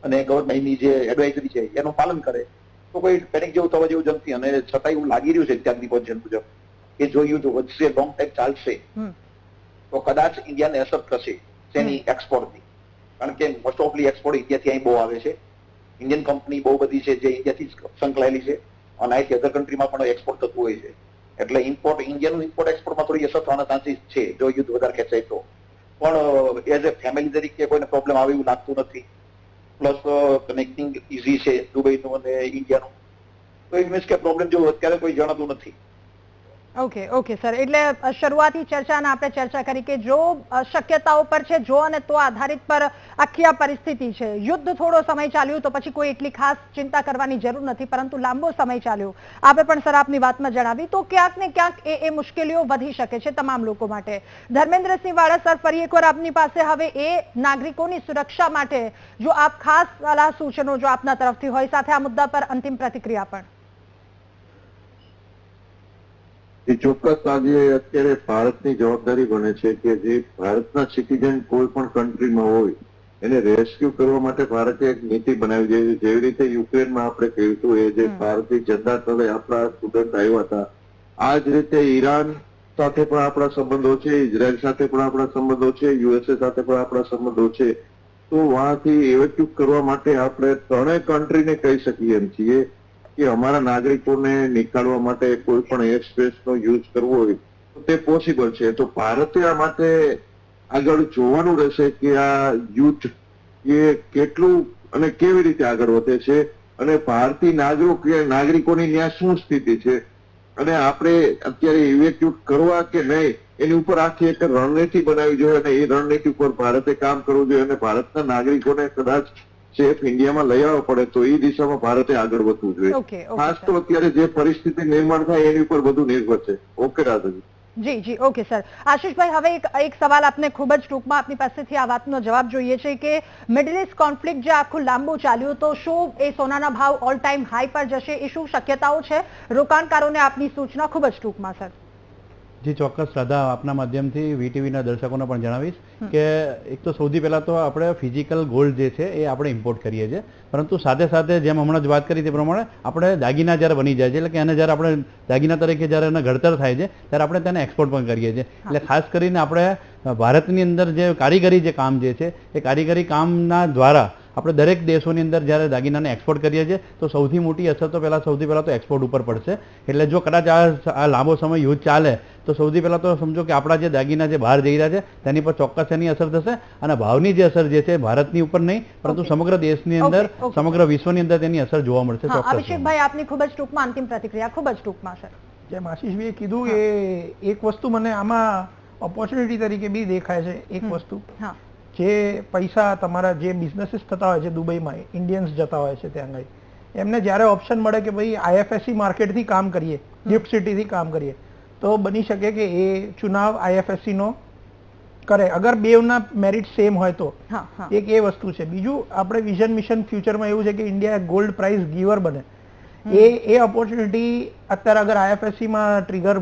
અને ગવર્મેન્ટની જે એડવાઇઝરી છે એનું પાલન કરે તો કોઈ પેનિક જેવું થવા જેવું નથી. અને છતાં એવું લાગી રહ્યું છે અત્યારની પોઝિશન મુજબ કે જો યુદ્ધ વધશે, લોંગ ટાઈમ ચાલશે, તો કદાચ ઇન્ડિયાને અસર થશે તેની એક્સપોર્ટની. કારણ કે મોસ્ટ ઓફલી એક્સપોર્ટ ઇન્ડિયાથી અહીં બહુ આવે છે. ઇન્ડિયન કંપની બહુ બધી છે જે ઇન્ડિયાથી સંકળાયેલી છે અને અહીંથી અધર કન્ટ્રીમાં પણ એક્સપોર્ટ થતું હોય છે. એટલે ઇન્ડિયાનું ઇમ્પોર્ટ એક્સપોર્ટમાં થોડી અસર થવાના ચાન્સીસ છે જો યુદ્ધ વધારે ખેંચાય તો. પણ એઝ એ ફેમિલી તરીકે કોઈને પ્રોબ્લેમ આવે એવું લાગતું નથી. પ્લસ કનેક્ટિંગ ઇઝી છે દુબઈનું અને ઇન્ડિયાનું, તો ઇટ મીન્સ કે પ્રોબ્લેમ જેવું અત્યારે કોઈ જણાતું નથી. ઓકે સર, એટલે શરૂઆતી ચર્ચાના આપણે ચર્ચા કરી કે જો શક્યતાઓ પર છે, જો અને તો આધારિત પર આખી આ પરિસ્થિતિ છે. યુદ્ધ થોડો સમય ચાલ્યું તો પછી કોઈ એટલી ખાસ ચિંતા કરવાની જરૂર નથી, પરંતુ લાંબો સમય ચાલ્યો, આપણે પણ સર આપની વાતમાં જણાવી, તો ક્યાંક ને ક્યાંક એ મુશ્કેલીઓ વધી શકે છે તમામ લોકો માટે. ધર્મેન્દ્રસિંહ વાળા સર, ફરી એકવાર આપની પાસે હવે એ નાગરિકોની સુરક્ષા માટે જો આપ ખાસ સલાહ સૂચનો જો આપના તરફથી હોય, સાથે આ મુદ્દા પર અંતિમ પ્રતિક્રિયા પણ. એ ચોક્કસ આજે અત્યારે ભારતની જવાબદારી બને છે કે જે ભારતના સિટીઝન કોઈ પણ કન્ટ્રીમાં હોય એને રેસ્ક્યુ કરવા માટે ભારતે એક નીતિ બનાવી છે. જેવી રીતે યુક્રેનમાં આપણે કહ્યું હતું, એ જે ભારતીય જનતા તળે આપણા સ્ટુડન્ટ આવ્યા હતા, આ જ રીતે ઈરાન સાથે પણ આપણા સંબંધો છે, ઇઝરાયલ સાથે પણ આપણા સંબંધો છે, યુએસએ સાથે પણ આપણા સંબંધો છે. તો વહાંથી એવેક્યુટ કરવા માટે આપણે ત્રણેય કન્ટ્રીને કહી શકીએ એમ છીએ કે અમારા નાગરિકોને નીકાળવા માટે કોઈ પણ એર સ્પેસનો યુઝ કરવો હોય તો તે પોસિબલ છે. તો ભારતે આ માટે આગળ જોવાનું રહેશે કે આ યુદ્ધ એ કેટલું અને કેવી રીતે આગળ વધે છે અને ભારતીય નાગરિકોની ત્યાં શું સ્થિતિ છે અને આપણે અત્યારે ઇવેક્યુટ કરવા કે નહીં એની ઉપર આખી એક રણનીતિ બનાવવી જોઈએ અને એ રણનીતિ ઉપર ભારતે કામ કરવું જોઈએ અને ભારતના નાગરિકોને કદાચ સેફ ઇન્ડિયામાં લઈ આવવા પડે તો એ દિશામાં ભારતે આગળ વધવું જોઈએ. ખાસ તો અત્યારે જે પરિસ્થિતિ નિર્માણ થાય એની ઉપર બધું નિર્ભર છે. ઓકે રાધાજી. જી ઓકે સર. આશિષભાઈ, હવે એક સવાલ આપને ખૂબ જ ટૂંકમાં આપની પાસેથી આ વાતનો જવાબ જોઈએ છે કે મિડલ ઇસ્ટ કોન્ફ્લિક્ટ જે આખું લાંબુ ચાલ્યું તો શું એ સોનાના ભાવ ઓલ ટાઈમ હાઈ પર જશે, એ શું શક્યતાઓ છે? રોકાણકારોને આપની સૂચના ખૂબ જ ટૂંકમાં સર. જી ચોક્કસ રાધા, આપના માધ્યમથી વીટીવીના દર્શકોને પણ જણાવીશ કે એક તો સૌથી પહેલા તો આપણે ફિઝિકલ ગોલ્ડ જે છે એ આપણે ઇમ્પોર્ટ કરીએ છીએ, પરંતુ સાથે સાથે જેમ હમણાં જ વાત કરી તે પ્રમાણે આપણે દાગીના જ્યારે બની જાય છે, એટલે કે એને જ્યારે આપણે દાગીના તરીકે જ્યારે એને ઘડતર થાય છે ત્યારે આપણે તેને એક્સપોર્ટ પણ કરીએ છીએ. એટલે ખાસ કરીને આપણે ભારતની અંદર જે કારીગરી જે કામ જે છે એ કારીગરી કામના દ્વારા આપણે દરેક દેશોની અંદર જ્યારે દાગીનાને એક્સપોર્ટ કરીએ છીએ તો સૌથી મોટી અસર તો સૌથી પહેલાં તો એક્સપોર્ટ ઉપર પડશે. એટલે જો કદાચ આ લાંબો સમય યુદ્ધ ચાલે તો સૌથી પહેલાં તો સમજો કે આપણા જે દાગીના જે બહાર જઈ રહ્યા છે તેની પર ચોક્કસ એની અસર થશે, અને ભાવની જે અસર જે છે ભારતની ઉપર નહીં પરંતુ સમગ્ર દેશની અંદર, સમગ્ર વિશ્વની અંદર તેની અસર જોવા મળશે. અભિષેકભાઈ, આપની ખૂબ જ ટૂંકમાં અંતિમ પ્રતિક્રિયા, ખૂબ જ ટૂંકમાં છે. જેમ આશીષભાઈએ કીધું એ એક વસ્તુ મને આમાં ઓપોર્ચ્યુનિટી તરીકે બી દેખાય છે. એક વસ્તુ, જે પૈસા તમારા જે બિઝનેસીસ થતા હોય છે દુબઈમાં, ઇન્ડિયન્સ જતા હોય છે ત્યાં આગળ, એમને જ્યારે ઓપ્શન મળે કે ભાઈ આઈએફએસસી માર્કેટથી કામ કરીએ, ગિફ્ટ સિટીથી કામ કરીએ, તો બની શકે કે એ ચુનાવ આઈએફએસસી નો કરે, અગર બેવના મેરિટ સેમ હોય તો. એક એ વસ્તુ છે. બીજું, આપણે વિઝન મિશન ફ્યુચરમાં એવું છે કે ઇન્ડિયા ગોલ્ડ પ્રાઇઝ ગીવર બને. એ ઓપોર્ચ્યુનિટી અત્યારે અગર આઈએફએસસી માં ટ્રિગર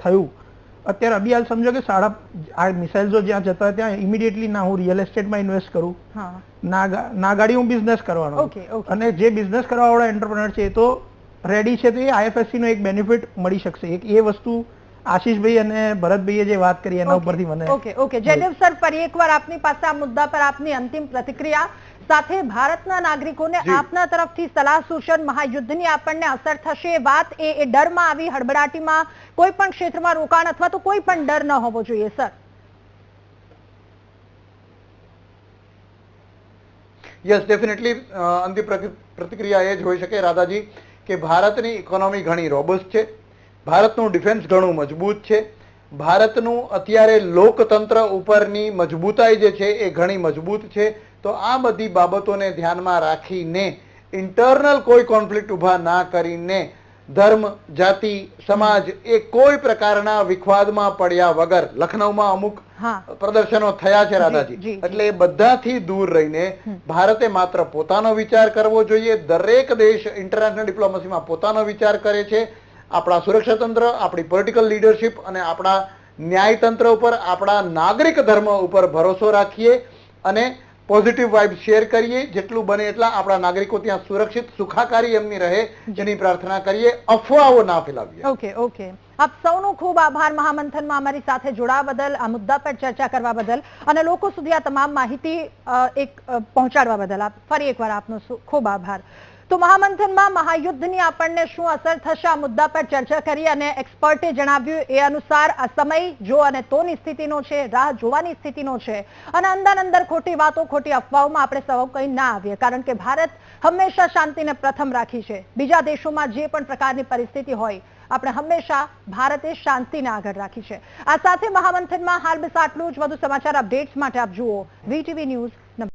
થયું, અત્યારે અભી હાલ સમજો કે આ મિસાઇલ જો જ્યાં જતા ત્યાં ઇમિડિયેટલી ના હું રિયલ એસ્ટેટમાં ઇન્વેસ્ટ કરું, ના ગાડી હું બિઝનેસ કરવાનો, અને જે બિઝનેસ કરવા વાળા એન્ટરપ્રેનર છે એ તો રેડી છે, તો એ આઈએફએસસી નો એક બેનિફિટ મળી શકશે. એક એ વસ્તુ આશીષભાઈ અને ભરતભાઈએ જે વાત કરી એના ઉપરથી મને જયદેવ સર, ફરી એકવાર આપની પાસે આ મુદ્દા પર આપની અંતિમ પ્રતિક્રિયા સાથે ભારતના નાગરિકોને આપના તરફથી સલાહ સૂચન, મહાયુદ્ધની આપણને અસર થશે એ વાત, એ ડરમાં આવી હડબડાટીમાં કોઈ પણ ક્ષેત્રમાં રોકાણ અથવા તો કોઈ પણ ડર ન હોવો જોઈએ. સર, યસ, ડેફિનેટલી અંતિમ પ્રતિક્રિયા એ જ હોઈ શકે રાધાજી કે ભારતની ઇકોનોમી ઘણી રોબસ્ટ છે, ભારતનું ડિફેન્સ ઘણું મજબૂત છે, ભારતનું અત્યારે લોકતંત્ર ઉપરની મજબૂતાઈ જે છે એ ઘણી મજબૂત છે. તો આ બધી બાબતોને ધ્યાનમાં રાખીને, ઇન્ટરનલ કોઈ કોન્ફ્લિક્ટ ઊભા ના કરીને, ધર્મ, જાતિ, સમાજ એ કોઈ પ્રકારના વિખવાદમાં પડ્યા વગર, લખનૌમાં અમુક પ્રદર્શનો થયા છે રાધાજી, એટલે એ બધાથી દૂર રહીને ભારતે માત્ર પોતાનો વિચાર કરવો જોઈએ. દરેક દેશ ઇન્ટરનેશનલ ડિપ્લોમસીમાં પોતાનો વિચાર કરે છે. આપણા સુરક્ષા તંત્ર, આપણી પોલિટિકલ લીડરશિપ અને આપણા ન્યાયતંત્ર ઉપર, આપણા નાગરિક ધર્મ ઉપર ભરોસો રાખીએ અને પોઝિટિવ વાઇબ શેર કરીએ. જેટલું બને એટલા આપણા નાગરિકો ત્યાં સુરક્ષિત, સુખાકારી એમની રહે જેની પ્રાર્થના કરીએ. અફવાઓ ના ફેલાવીએ. ઓકે. આપ સૌનો ખૂબ આભાર મહામંથનમાં અમારી સાથે જોડાવા બદલ, આ મુદ્દા પર ચર્ચા કરવા બદલ અને લોકો સુધી આ તમામ માહિતી પહોંચાડવા બદલ આપ ફરી એકવાર આપનો ખૂબ આભાર. તો મહામંથનમાં મહાયુદ્ધની આપણને શું અસર થશે આ મુદ્દા પર ચર્ચા કરી અને એક્સપર્ટે જણાવ્યું એ અનુસાર આ સમય જો અને તોની સ્થિતિનો છે, રાહ જોવાની સ્થિતિનો છે, અને અંદર ખોટી વાતો, ખોટી અફવાઓમાં આપણે સૌ કંઈ ના આવીએ, કારણ કે ભારત હંમેશા શાંતિને પ્રથમ રાખી છે. બીજા દેશોમાં જે પણ પ્રકારની પરિસ્થિતિ હોય, આપણે હંમેશા ભારતે શાંતિને આગળ રાખી છે. આ સાથે મહામંથનમાં હાલ બસ આટલું જ. વધુ સમાચાર અપડેટ્સ માટે આપ જુઓ VTV ન્યૂઝ.